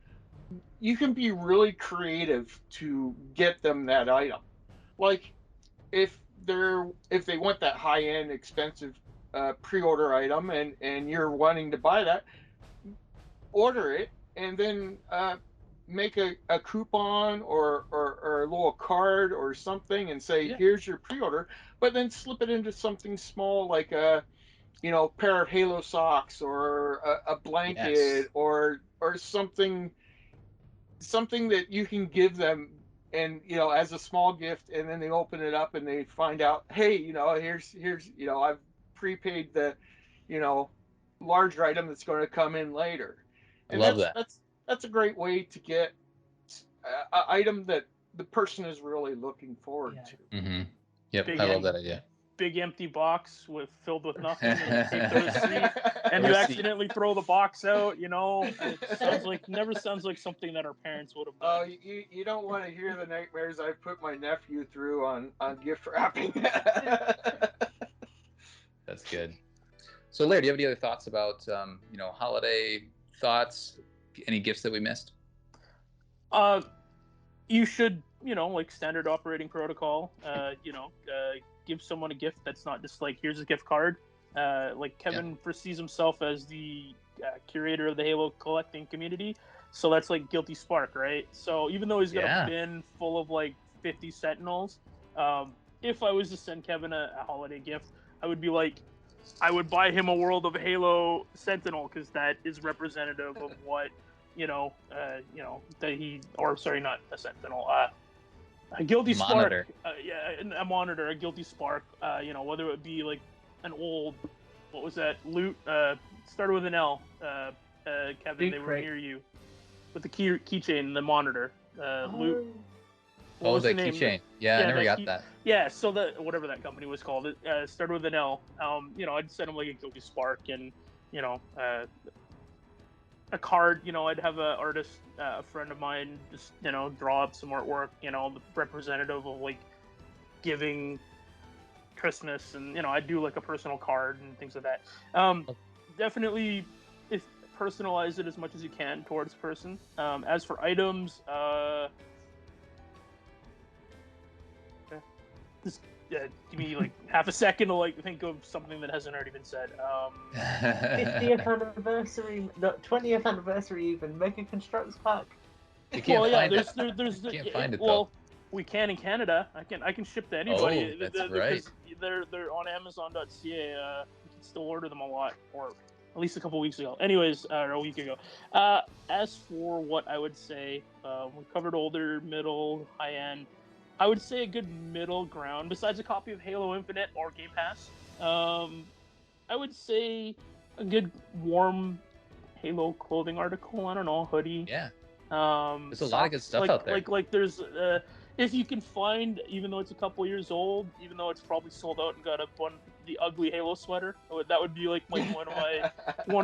you can be really creative to get them that item. Like if they want that high-end expensive pre-order item and you're wanting to buy that, order it and then make a coupon or a little card or something and say, here's your pre-order, but then slip it into something small like a pair of Halo socks or a blanket or something that you can give them and as a small gift, and then they open it up and they find out, hey, here's I've prepaid the you know larger item that's going to come in later. I And love that's that. that's that's a great way to get an item that the person is really looking forward Yeah. to. Mm-hmm. Yep, Big I love em- that idea. big empty box filled with nothing, and you take the receipt, and The you receipt. accidentally throw the box out. It never sounds like something that our parents would have Oh, done. you don't want to hear the nightmares I put my nephew through on gift wrapping. That's good. So, Larry, do you have any other thoughts about holiday thoughts? Any gifts that we missed? Uh, you should, like standard operating protocol, give someone a gift that's not just like, here's a gift card. Like Kevin foresees himself as the curator of the Halo collecting community. So that's like Guilty Spark, right? So even though he's got a bin full of like 50 Sentinels, if I was to send Kevin a holiday gift, I would be like, I would buy him a World of Halo Sentinel, because that is representative of what that he, or sorry, not a Sentinel, a Guilty Monitor. Spark, a monitor, a Guilty Spark, whether it be like an old, what was that, loot, started with an L, Kevin, Loot they were crate. near you, with the keychain, the monitor, loot. What Oh, was the the name? keychain. Yeah, I never got that. Yeah, so whatever that company was called, it started with an L. I'd send him like a Guilty Spark, and a card. I'd have an artist, a friend of mine, just draw up some artwork. The representative of like giving Christmas, and I'd do like a personal card and things like that. Definitely, if personalize it as much as you can towards the person. As for items, just give me like half a second to like think of something that hasn't already been said. 50th anniversary, no, 20th anniversary even. Make a constructs pack. You can't Well, yeah, find it. there's You can't find it, well, though. we can in Canada. I can ship to anybody. Oh, that's right. Because they're on Amazon.ca. You can still order them a lot, or at least a couple weeks ago. Anyways, or a week ago. As for what I would say, we covered older, middle, high end. I would say a good middle ground, besides a copy of Halo Infinite or Game Pass. I would say a good warm Halo clothing article. I don't know, hoodie. Yeah. There's a lot of good stuff out there. Like there's if you can find, even though it's a couple years old, even though it's probably sold out and got the ugly Halo sweater, that would be like one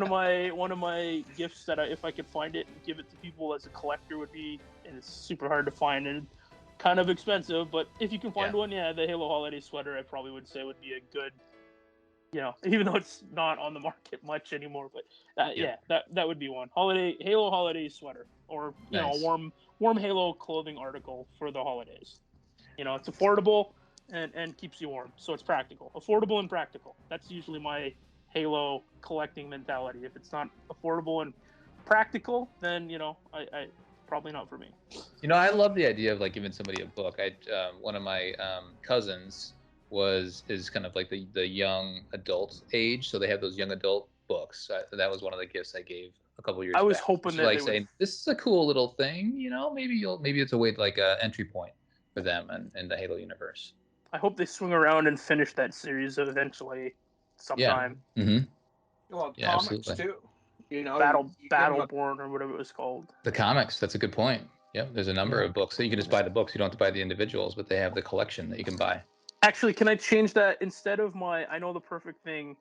of my gifts that if I could find it and give it to people as a collector would be, and it's super hard to find and kind of expensive, but if you can find one, the Halo holiday sweater I probably would say would be a good, even though it's not on the market much anymore, but that would be one. Halo holiday sweater, or Nice. a warm Halo clothing article for the holidays. It's affordable and keeps you warm, so it's practical. Affordable and practical. That's usually my Halo collecting mentality. If it's not affordable and practical, then I probably not for me. I love the idea of like giving somebody a book. One of my cousins is kind of like the young adult age, so they have those young adult books. That was one of the gifts I gave a couple years back. I was hoping that like they saying, this is a cool little thing, maybe it's a way like a entry point for them in the Halo universe. I hope they swing around and finish that series eventually sometime. Yeah. Mm-hmm. Well, Yeah, comics absolutely. too. Battleborn or whatever it was called. The comics, that's a good point. Yep, there's a number of books. So you can just buy the books. You don't have to buy the individuals, but they have the collection that you can buy. Actually, can I change that? Instead of I know the perfect thing,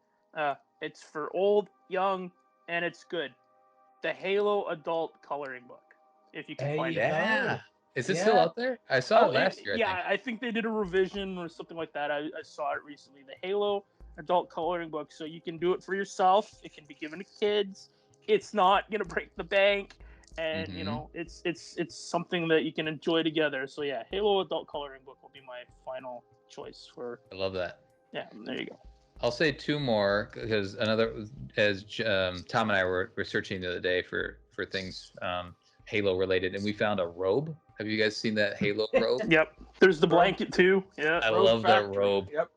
it's for old, young, and it's good. The Halo adult coloring book, if you can find it. Yeah. Is it still out there? I saw it last year, I think they did a revision or something like that. I saw it recently. The Halo adult coloring book, so you can do it for yourself. It can be given to kids. It's not gonna break the bank, and it's something that you can enjoy together. So yeah, Halo adult coloring book will be my final choice for. I love that. Yeah, there you go. I'll say two more because as Tom and I were researching the other day for things Halo related, and we found a robe. Have you guys seen that Halo robe? Yep. There's the blanket too. Yeah. I love that Factory. robe. Yep.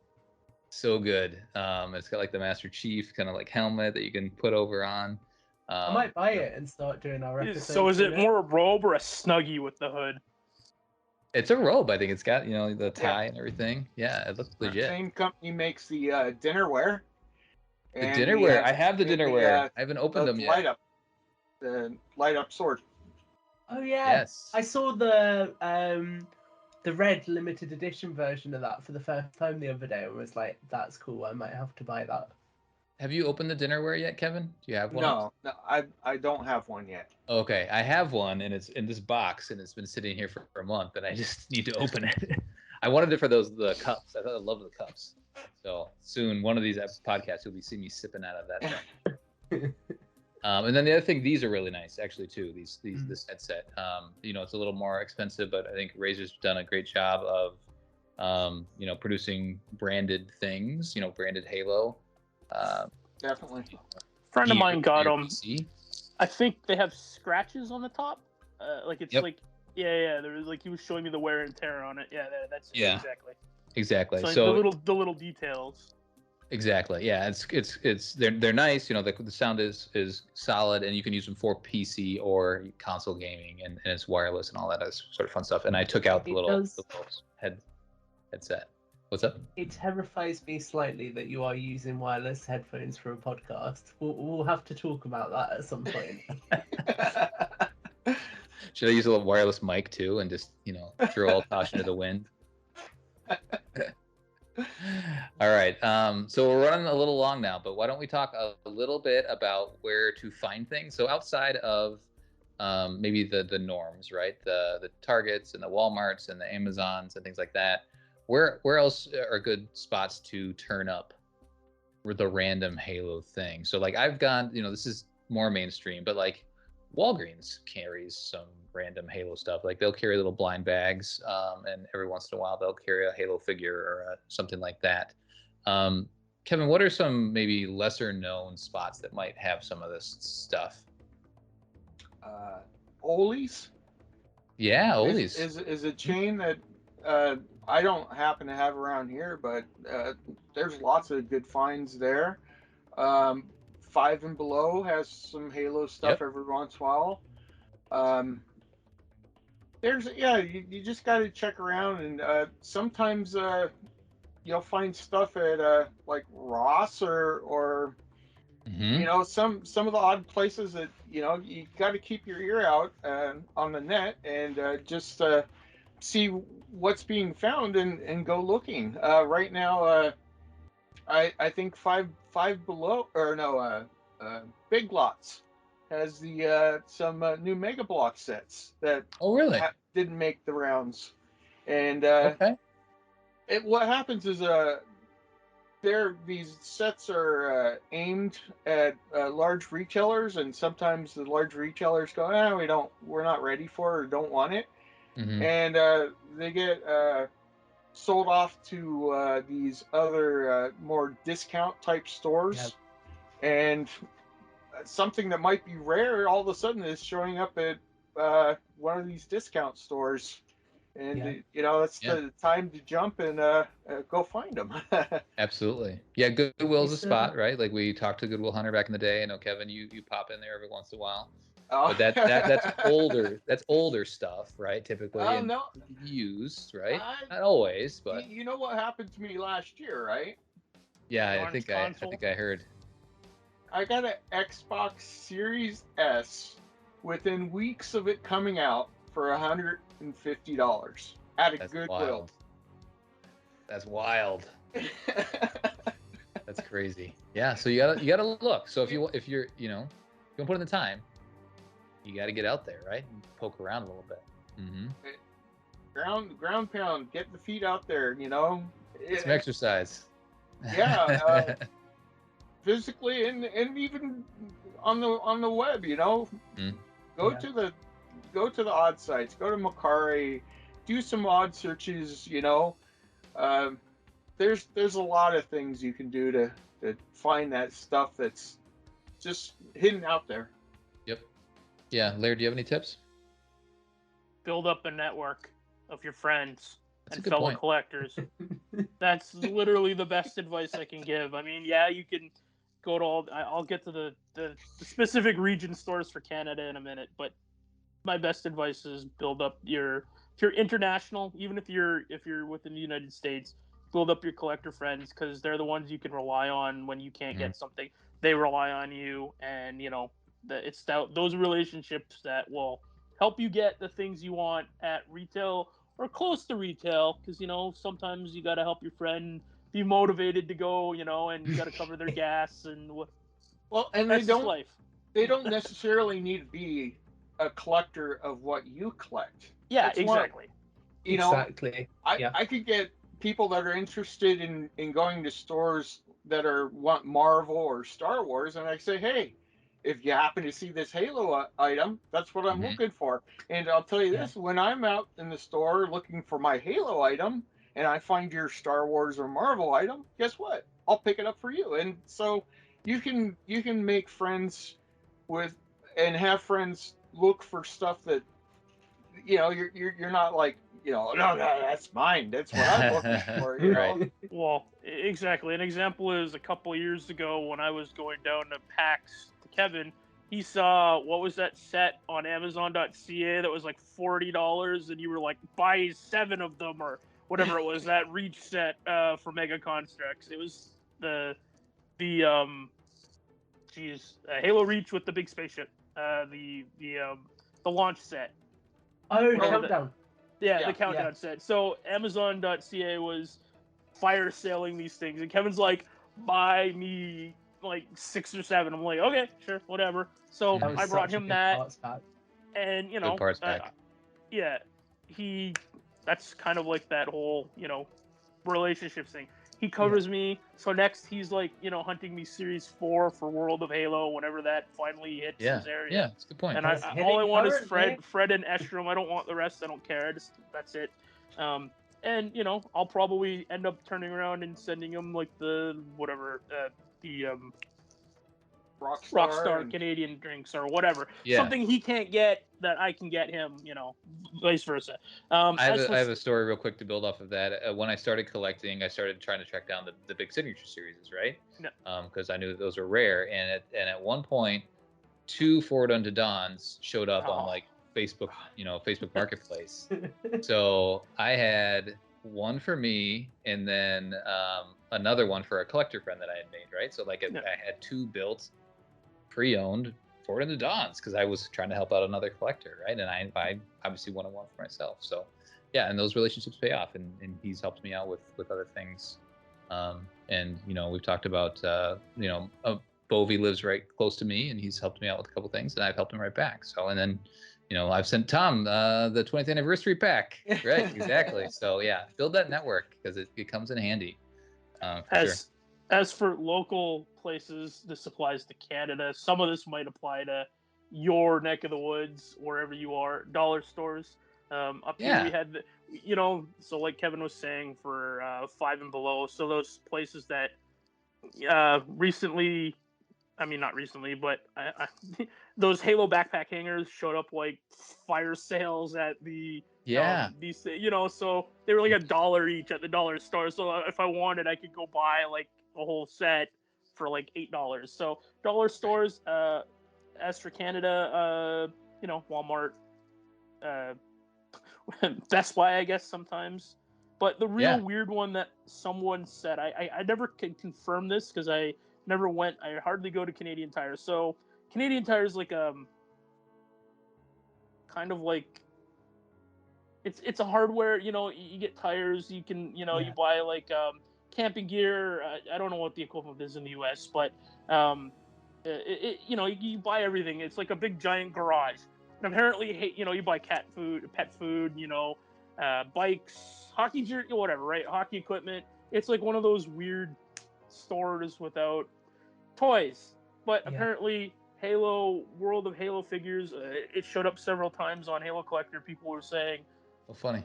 So good. It's got like the Master Chief kind of like helmet that you can put over on. I might buy it and start doing our episode. So is it more a robe or a snuggie with the hood? It's a robe. I think it's got the tie and everything. Yeah, it looks legit. Same company makes the dinnerware. The And dinnerware. I have the and dinnerware. I haven't opened them yet. The light up sword. Oh yeah, Yes. I saw the red limited edition version of that for the first time the other day, and was like, "That's cool. I might have to buy that." Have you opened the dinnerware yet, Kevin? Do you have one? No, I don't have one yet. Okay, I have one, and it's in this box, and it's been sitting here for a month, and I just need to open it. I wanted it for the cups. I thought I love the cups. So soon, one of these podcasts, you'll be seeing me sipping out of that thing. And then the other thing, these are really nice, actually, too. This headset. It's a little more expensive, but I think Razer's done a great job of, producing branded things. Branded Halo. Definitely. Friend of mine got them. PC. I think they have scratches on the top. Like it's Yep. like yeah. There was he was showing me the wear and tear on it. Yeah, that's it, Yeah. exactly. So the little details. Exactly. Yeah, they're nice. The sound is solid, and you can use them for PC or console gaming, and it's wireless and all that is sort of fun stuff. And I took out the little headset. What's up? It terrifies me slightly that you are using wireless headphones for a podcast. We'll have to talk about that at some point. Should I use a little wireless mic too, and just throw all caution to the wind? All right. So we're running a little long now, but why don't we talk a little bit about where to find things? So outside of maybe the norms, right? The Targets and the Walmarts and the Amazons and things like that. Where else are good spots to turn up the random Halo thing? So like I've gone, this is more mainstream, but like Walgreens carries some random Halo stuff. Like they'll carry little blind bags, and every once in a while they'll carry a Halo figure or something like that. Kevin, what are some maybe lesser known spots that might have some of this stuff? Ollie's. Yeah, Ollie's is a chain that I don't happen to have around here, but there's lots of good finds there. Five and Below has some Halo stuff every once in a while. You just got to check around, and sometimes you'll find stuff at like Ross or some of the odd places that you got to keep your ear out on the net and just see what's being found and go looking. Right now, I think Five Below, or no, Big Lots has the some new Mega Block sets that really didn't make the rounds, and okay. What happens is these sets are aimed at large retailers, and sometimes the large retailers go, we're not ready for it or don't want it, and they get sold off to these other more discount type stores, and something that might be rare all of a sudden is showing up at one of these discount stores, and it's the time to jump and go find them. Absolutely. Yeah, Goodwill's a spot, right? Like we talked to Goodwill Hunter back in the day. I know, Kevin, you pop in there every once in a while. But that's older. That's older stuff, right? Typically, no, used, right? Not always, but you know what happened to me last year, right? Yeah, I think I heard. I got an Xbox Series S within weeks of it coming out for $150 at a Goodwill. Wild. That's wild. That's crazy. Yeah, so you gotta look. So if you're you don't put in the time, you got to get out there, right? And poke around a little bit. Ground pound, get the feet out there. It's some exercise. Yeah, physically and even on the web. Go to the odd sites. Go to Macari, do some odd searches. There's a lot of things you can do to find that stuff that's just hidden out there. Yep. Yeah, Laird, do you have any tips? Build up a network of your friends That's and fellow collectors. That's literally the best advice I can give. I mean, yeah, you can go to I'll get to the specific region stores for Canada in a minute, but my best advice is build up your if you're international, even if you're within the United States, build up your collector friends because they're the ones you can rely on when you can't Mhm. get something. They rely on you, and it's those relationships that will help you get the things you want at retail or close to retail. Because sometimes you got to help your friend be motivated to go, and you got to cover their gas and what. Well, and That's just life. they don't necessarily need to be a collector of what you collect. Yeah, That's one. exactly. You know, Exactly. I Yeah. I could get people that are interested in going to stores that want Marvel or Star Wars, and I say, hey, if you happen to see this Halo item, that's what I'm Mhm. looking for. And I'll tell you Yeah. this: when I'm out in the store looking for my Halo item, and I find your Star Wars or Marvel item, guess what? I'll pick it up for you. And so you can make friends with and have friends look for stuff that you're not like no, that's mine, that's what I'm looking for, Right. Well, exactly. An example is a couple of years ago when I was going down to PAX to Kevin. He saw what was that set on Amazon.ca that was like $40, and you were like, buy 7 of them or whatever it was. That Reach set for Mega Constructs. It was the Halo Reach with the big spaceship. The launch set. Oh, Whatever the countdown. Yeah, the Yeah. Yeah. countdown set. So Amazon.ca was fire selling these things, and Kevin's like, buy me like 6 or 7. I'm like, okay, sure, whatever. So That Mhm. was I brought such a him good that, parts pack. and Good parts back. yeah, that's kind of like that whole relationship thing. He Yeah. covers me. So next he's like hunting me Series 4 for World of Halo whenever that finally hits Yeah. his area. Yeah. It's a good point. And It's all I hitting want is currently. Fred and Estrom. I don't want the rest. I don't care. That's it. And I'll probably end up turning around and sending him like the whatever the Rockstar Rockstar and Canadian drinks or whatever. Yeah. Something he can't get that I can get him. Vice versa. I have As for I have a story real quick to build off of that. When I started collecting, I started trying to track down the big signature series, right? no, Because I knew that those were rare. And at one point, 2 Forward Unto Dawns showed up on oh, like Facebook, Facebook Marketplace. So I had one for me, and then another one for a collector friend that I had made, right? So like no. I had 2 built, pre-owned Forward Unto Dawns because I was trying to help out another collector, right? And I obviously wanted one for myself. So yeah, and those relationships pay off, and he's helped me out with other things. And we've talked about Bovey lives right close to me, and he's helped me out with a couple things, and I've helped him right back. So, and then I've sent Tom the 20th anniversary pack, right? Exactly. So yeah, build that network because it comes in handy, for sure. As for local places, this applies to Canada. Some of this might apply to your neck of the woods, wherever you are. Dollar stores. Up here we Yeah. had so like Kevin was saying for 5 and below. So those places that recently, I mean not recently, but those Halo backpack hangers showed up like fire sales at the Yeah. these so they were like $1 each at the dollar store. So if I wanted, I could go buy like a whole set for like $8. So dollar stores. As for Canada, Walmart, uh, Best Buy, I guess sometimes. But the real Yeah. weird one that someone said, I never can confirm this because I never went. I hardly go to Canadian Tire. So Canadian Tire is like kind of like it's a hardware. You get tires. You can you Yeah. buy like camping gear. I don't know what the equivalent is in the U.S., but you buy everything. It's like a big giant garage. And apparently, you buy cat food, pet food, bikes, hockey gear, whatever, right? Hockey equipment. It's like one of those weird stores without toys. But Yeah. apparently, Halo World of Halo figures. It showed up several times on Halo Collector. People were saying Well, funny.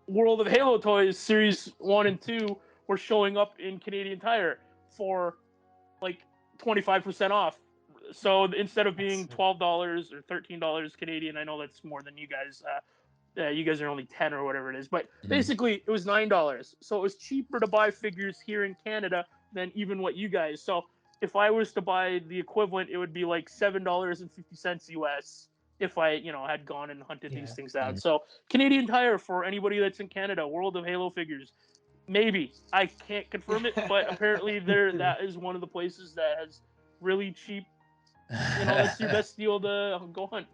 World of Halo toys Series 1 and 2 were showing up in Canadian Tire for like 25% off. So instead of being $12 or $13 Canadian, I know that's more than you guys. You guys are only 10 or whatever it is, but basically it was $9. So it was cheaper to buy figures here in Canada than even what you guys. So if I was to buy the equivalent, it would be like $7.50 US if I, had gone and hunted Yeah. these things out. Mhm. So Canadian Tire for anybody that's in Canada, World of Halo figures. Maybe. I can't confirm it, but apparently that is one of the places that has really cheap, that's your best deal to go hunt.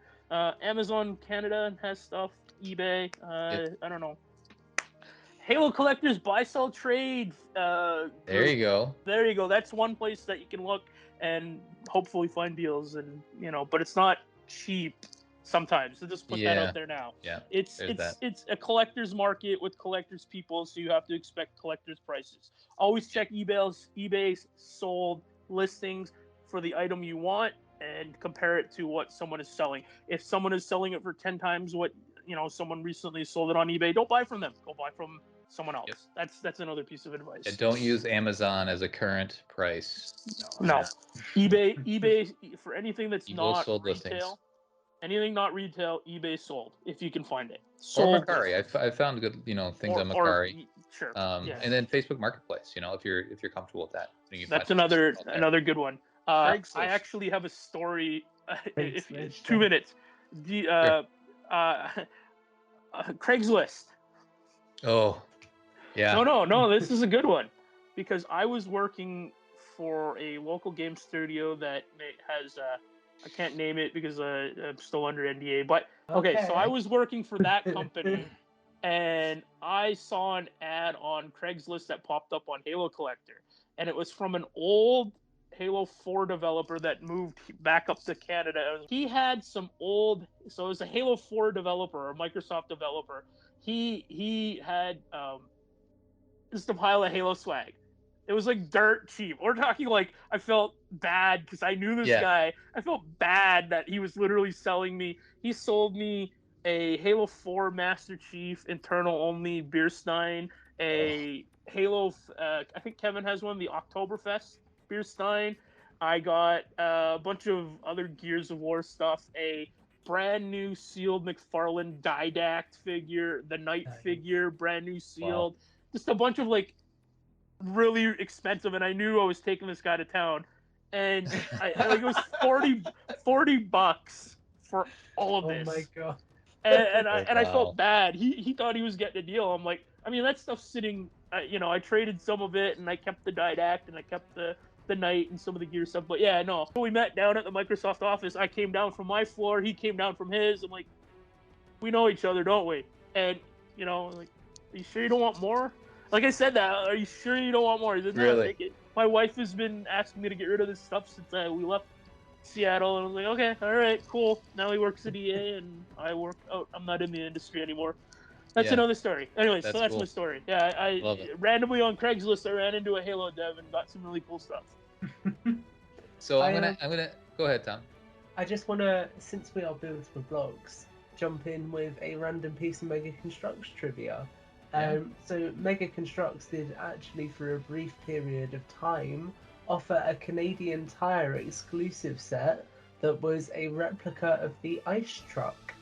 Amazon Canada has stuff, eBay, Yep. I don't know. Halo Collectors Buy Sell Trade There group. you go. There you go. That's one place that you can look and hopefully find deals, and but it's not cheap sometimes. So just put that Yeah. out there now. Yeah. It's There's that. it's a collector's market with collectors people, so you have to expect collectors prices. Always check eBay's sold listings for the item you want and compare it to what someone is selling. If someone is selling it for 10 times what someone recently sold it on eBay, don't buy from them. Go buy from someone else. Yep. That's another piece of advice. And don't use Amazon as a current price. No. Yeah. eBay for anything that's Evil not sold retail. listings. Anything not retail, eBay sold if you can find it. Or Sold. Macari. I found good, things on Macari. Sure. Yeah. And then Facebook Marketplace. If you're comfortable with that, you can That's find some another stuff out there. another good one. I Craigslist. actually have a story. If Craigslist, 2 minutes. The Craigslist. Oh, yeah. No. This is a good one because I was working for a local game studio that has. I can't name it because I'm still under NDA. But okay, so I was working for that company, and I saw an ad on Craigslist that popped up on Halo Collector, and it was from an old Halo 4 developer that moved back up to Canada. He had some old, so it was a Halo 4 developer, a Microsoft developer. He had just a pile of Halo swag. It was like dirt cheap. We're talking like I felt bad because I knew this Yeah. guy. I felt bad that he was literally selling me. He sold me a Halo 4 Master Chief internal only beer stein, a Halo. I think Kevin has one, the Oktoberfest beer stein. I got a bunch of other Gears of War stuff. A brand new sealed McFarlane Didact figure, the Knight Nice. figure, brand new sealed. Wow. Just a bunch of like really expensive, and I knew I was taking this guy to town, and it was 40 bucks for all of Oh this. my god. And I Wow. felt bad. He thought he was getting a deal. I'm like, I mean, that stuff's sitting. I traded some of it, and I kept the Didact, and I kept the Knight and some of the gear stuff. But yeah, no. We met down at the Microsoft office. I came down from my floor. He came down from his. I'm like, we know each other, don't we? And like, are you sure you don't want more? Like I said that, are you sure you don't want more? He said, no, Really? take it. My wife has been asking me to get rid of this stuff since we left Seattle, and I was like, okay, all right, cool. Now he works at EA, and I work out. I'm not in the industry anymore. That's Yeah. another story. Anyways, That's so that's cool. my story. Yeah, I Love it. randomly on Craigslist, I ran into a Halo dev and got some really cool stuff. So I'm I'm gonna go ahead, Tom. I just want to, since we are built for blogs, jump in with a random piece of Mega Constructs trivia. Yeah. So Mega Constructs did actually, for a brief period of time, offer a Canadian Tire exclusive set that was a replica of the ice truck,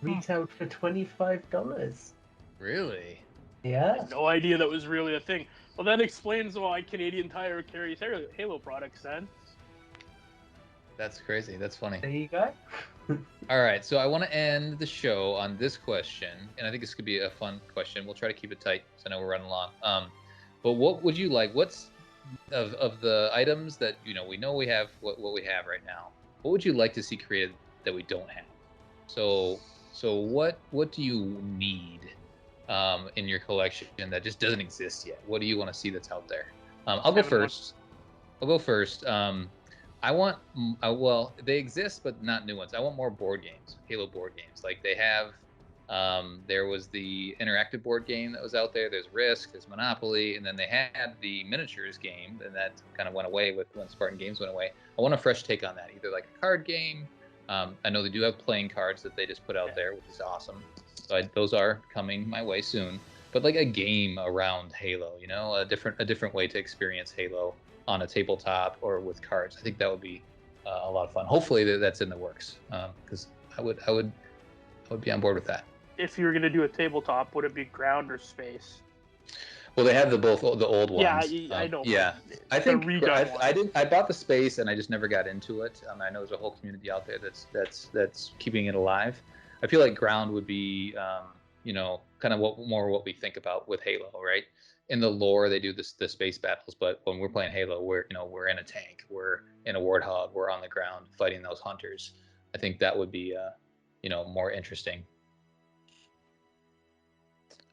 retailed for $25. Really? I Yeah. had no idea that was really a thing. Well, that explains why Canadian Tire carries Halo products then. That's crazy. That's funny. There you go. All right, so I want to end the show on this question, and I think this could be a fun question. We'll try to keep it tight, because I know we're running long. But what would you like? What's of the items that we know we have what we have right now? What would you like to see created that we don't have? So what do you need in your collection that just doesn't exist yet? What do you want to see that's out there? I'll go first. I want, well, they exist, but not new ones. I want more board games, Halo board games. Like they have, there was the interactive board game that was out there. There's Risk, there's Monopoly, and then they had the miniatures game, and that kind of went away when Spartan Games went away. I want a fresh take on that, either like a card game. I know they do have playing cards that they just put out there, which is awesome. So those are coming my way soon. But like a game around Halo, a different way to experience Halo on a tabletop or with cards. I think that would be a lot of fun. Hopefully that's in the works, because I would be on board with that. If you were going to do a tabletop, would it be ground or space? Well, they have the old Yeah, ones. I know. Yeah, I The think redone one. I bought the space and I just never got into it. I know there's a whole community out there that's keeping it alive. I feel like ground would be, kind of what we think about with Halo, right? In the lore, they do the space battles, but when we're playing Halo, we're in a tank, we're in a warthog, we're on the ground fighting those hunters. I think that would be, more interesting.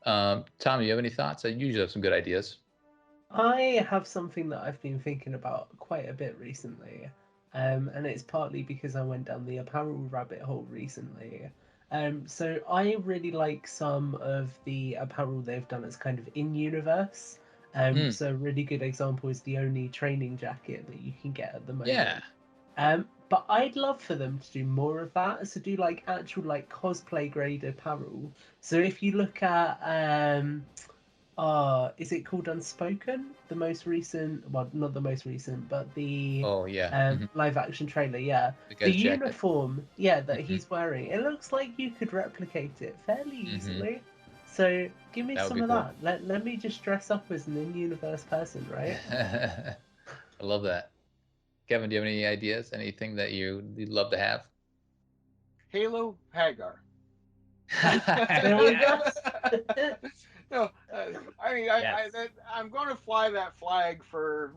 Tom, you have any thoughts? I usually have some good ideas. I have something that I've been thinking about quite a bit recently, and it's partly because I went down the apparel rabbit hole recently. So I really like some of the apparel they've done as kind of in universe. Hmm. So a really good example is the only training jacket that you can get at the moment. Yeah. But I'd love for them to do more of that. So do like actual like cosplay grade apparel. So if you look at is it called Unspoken? The most recent, well, not the most recent, but the Oh yeah. live action trailer. Yeah, The the guy's jacket. uniform, yeah, that Mhm. he's wearing. It looks like you could replicate it fairly Mhm. easily. So give me That would some be of cool. that. Let me just dress up as an in-universe person, right? I love that. Kevin, do you have any ideas? Anything that you'd love to have? Halo Hagar. There we go. No, I mean, Yes. I'm going to fly that flag for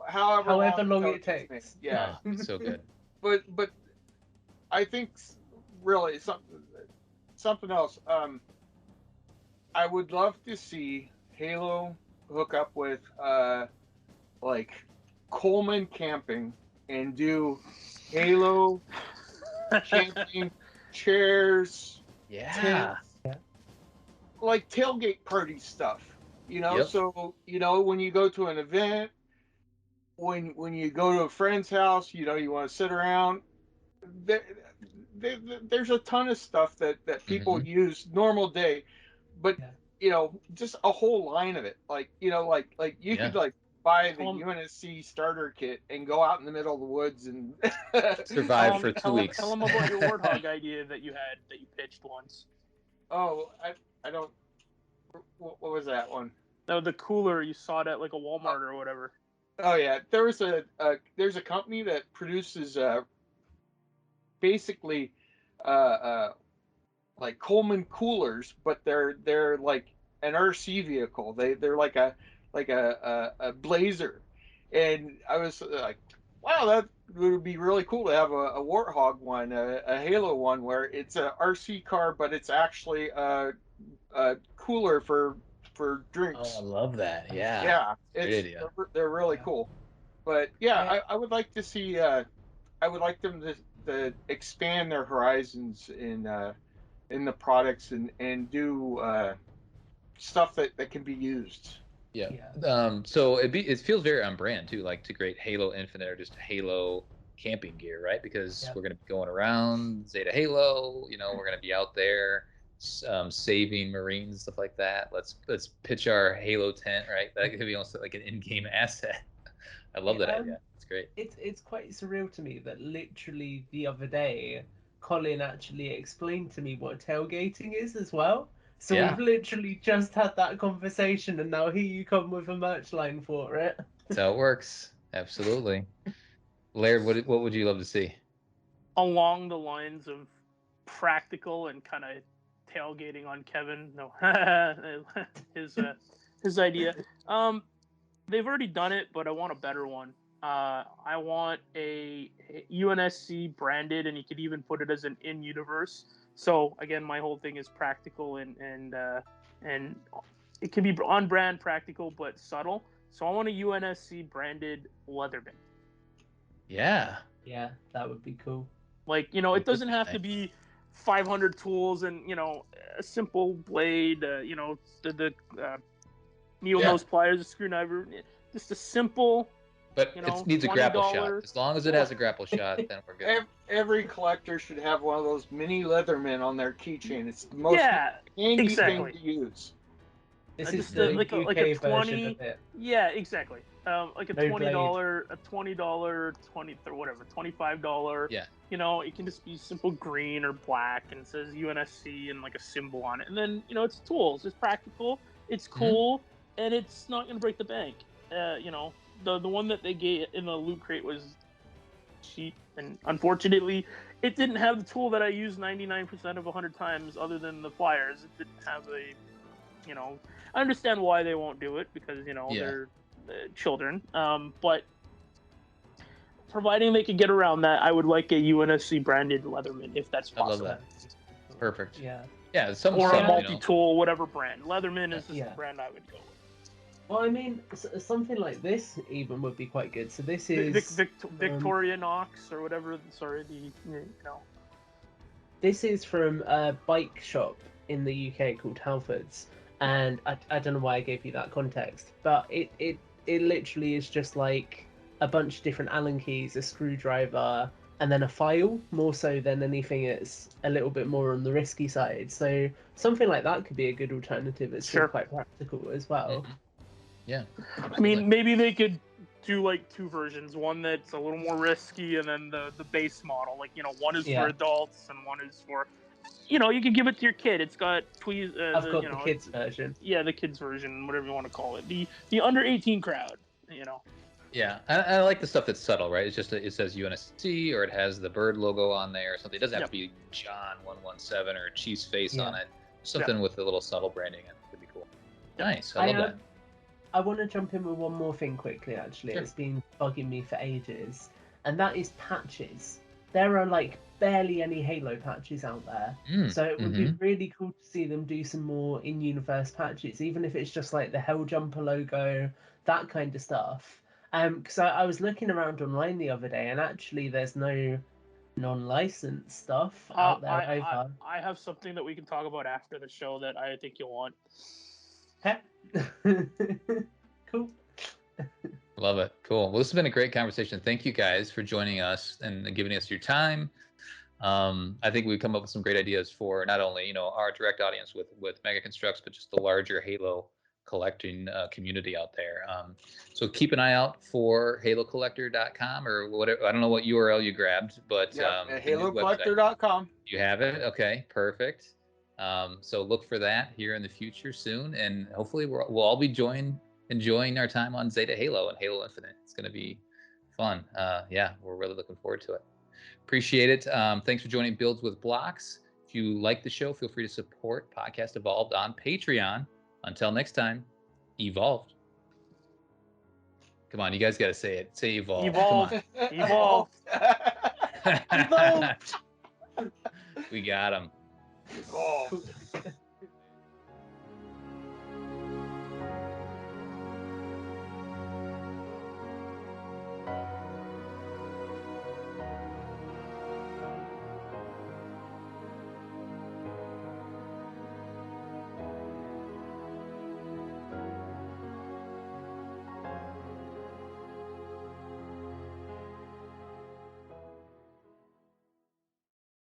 however long However long until it it gets made. takes. Yeah, Oh, so good. but I think really something else. I would love to see Halo hook up with like Coleman Camping and do Halo camping chairs, Yeah. tents, like tailgate party stuff. Yep. So when you go to an event, when you go to a friend's house, you want to sit around. There, there's a ton of stuff that people Hmm. use normal day, but Yeah. just a whole line of it. Like like you Yeah. could like buy the Tell 'em- UNSC starter kit and go out in the middle of the woods and Survive for 2 weeks. tell them about your warthog idea that you had that you pitched once. oh, I don't. What was that one? No, the cooler you saw it at like a Oh, Walmart or whatever. oh yeah, there's a company that produces basically uh like Coleman coolers, but they're like an RC vehicle. They're like a Blazer, and I was like, wow, that would be really cool to have a Warthog one, a Halo one, where it's a RC car, but it's actually a cooler for Oh, I drinks. love that. Yeah. Yeah, Great it's idea. they're really Yeah. cool. But yeah, I I would like to see. I would like them to expand their horizons in the products and do stuff that can be used. Yeah. yeah. So it feels very on brand too, like to create Halo Infinite or just Halo camping gear, right? Because Yeah. we're gonna be going around Zeta Halo, we're gonna be out there saving Marines, stuff like that. Let's pitch our Halo tent, right? That could be almost like an in-game asset. I love Yeah, that idea. It's great. it's quite surreal to me that literally the other day, Colin actually explained to me what tailgating is as well. So Yeah, we've literally just had that conversation, and now here you come with a merch line for it. that's how it works. Absolutely. Laird, what would you love to see? Along the lines of practical and kind of tailgating on Kevin. No, his his idea. Um, they've already done it, but I want a better one. I want a UNSC branded, and you could even put it as an in-universe. So again, my whole thing is practical and it can be on brand, practical, but subtle. So I want a UNSC branded Leatherman. Yeah, Yeah, that would be cool. Like, that it would doesn't be have to nice. be 500 tools and, a simple blade, the needle Yeah, nose pliers, a screwdriver. Just a simple, but it needs a grapple shot. $20. As long as it has a grapple shot, then we're good. Every collector should have one of those mini Leathermen on their keychain. It's the most Yeah, handy thing exactly. to use. This is Just the like a UK version of 20. it. Yeah, exactly. Like a No twenty blade. dollar, a $20, 20 or whatever, $25. Yeah, It can just be simple green or black and it says UNSC and like a symbol on it. And then it's tools. It's practical. It's cool, and it's not going to break the bank. You know, the one that they gave in the loot crate was cheap, and unfortunately, it didn't have the tool that I use 99% of 100 times, other than the flyers. It didn't have a, you know, I understand why they won't do it because they're children. But providing they could get around that, I would like a UNSC branded Leatherman if that's I love possible. that. Perfect. Yeah. Yeah, some Or stuff, a multi-tool, whatever brand. Leatherman is the Yeah. brand I would go with. Well, I mean, something like this even would be quite good. So this is Victoria Knox or whatever. Sorry, This is from a bike shop in the UK called Halfords, and I don't know why I gave you that context, but it literally is just like a bunch of different Allen keys, a screwdriver, and then a file, more so than anything that's a little bit more on the risky side. So something like that could be a good alternative. It's still quite practical as well. Mm-hmm. Yeah. I mean, maybe they could do like two versions, one that's a little more risky, and then the base model. Like, one is for adults and one is for, you can give it to your kid. It's got tweez. I've got the kids version. Yeah, the kids version, whatever you want to call it. The under 18 crowd. Yeah, I like the stuff that's subtle, right? It's just it says UNSC or it has the bird logo on there or something. It doesn't have to be John 117 or Chief's face on it. Something with a little subtle branding in it would be cool. Nice, I love that. I want to jump in with one more thing quickly, actually. Sure. It's been bugging me for ages, and that is patches. There are like barely any Halo patches out there, so it would be really cool to see them do some more in-universe patches, even if it's just like the Helljumper logo, that kind of stuff. Because I was looking around online the other day, and actually there's no non-licensed stuff out there either. I have something that we can talk about after the show that I think you'll want. Cool. Love it. Cool. Well, this has been a great conversation. Thank you guys for joining us and giving us your time. I think we've come up with some great ideas for not only our direct audience with Mega Constructs, but just the larger Halo collecting community out there. So keep an eye out for halocollector.com or whatever. I don't know what URL you grabbed, but halocollector.com. You have it. Okay, perfect. So look for that here in the future soon, and hopefully we'll all be enjoying our time on Zeta Halo and Halo Infinite. It's going to be fun. Yeah, we're really looking forward to it. Appreciate it. Thanks for joining Builds with Blocks. If you like the show, feel free to support Podcast Evolved on Patreon. Until next time, evolved. Come on, you guys got to say it. Say evolved. Evolved. Evolved. Evolved. We got him. Evolved.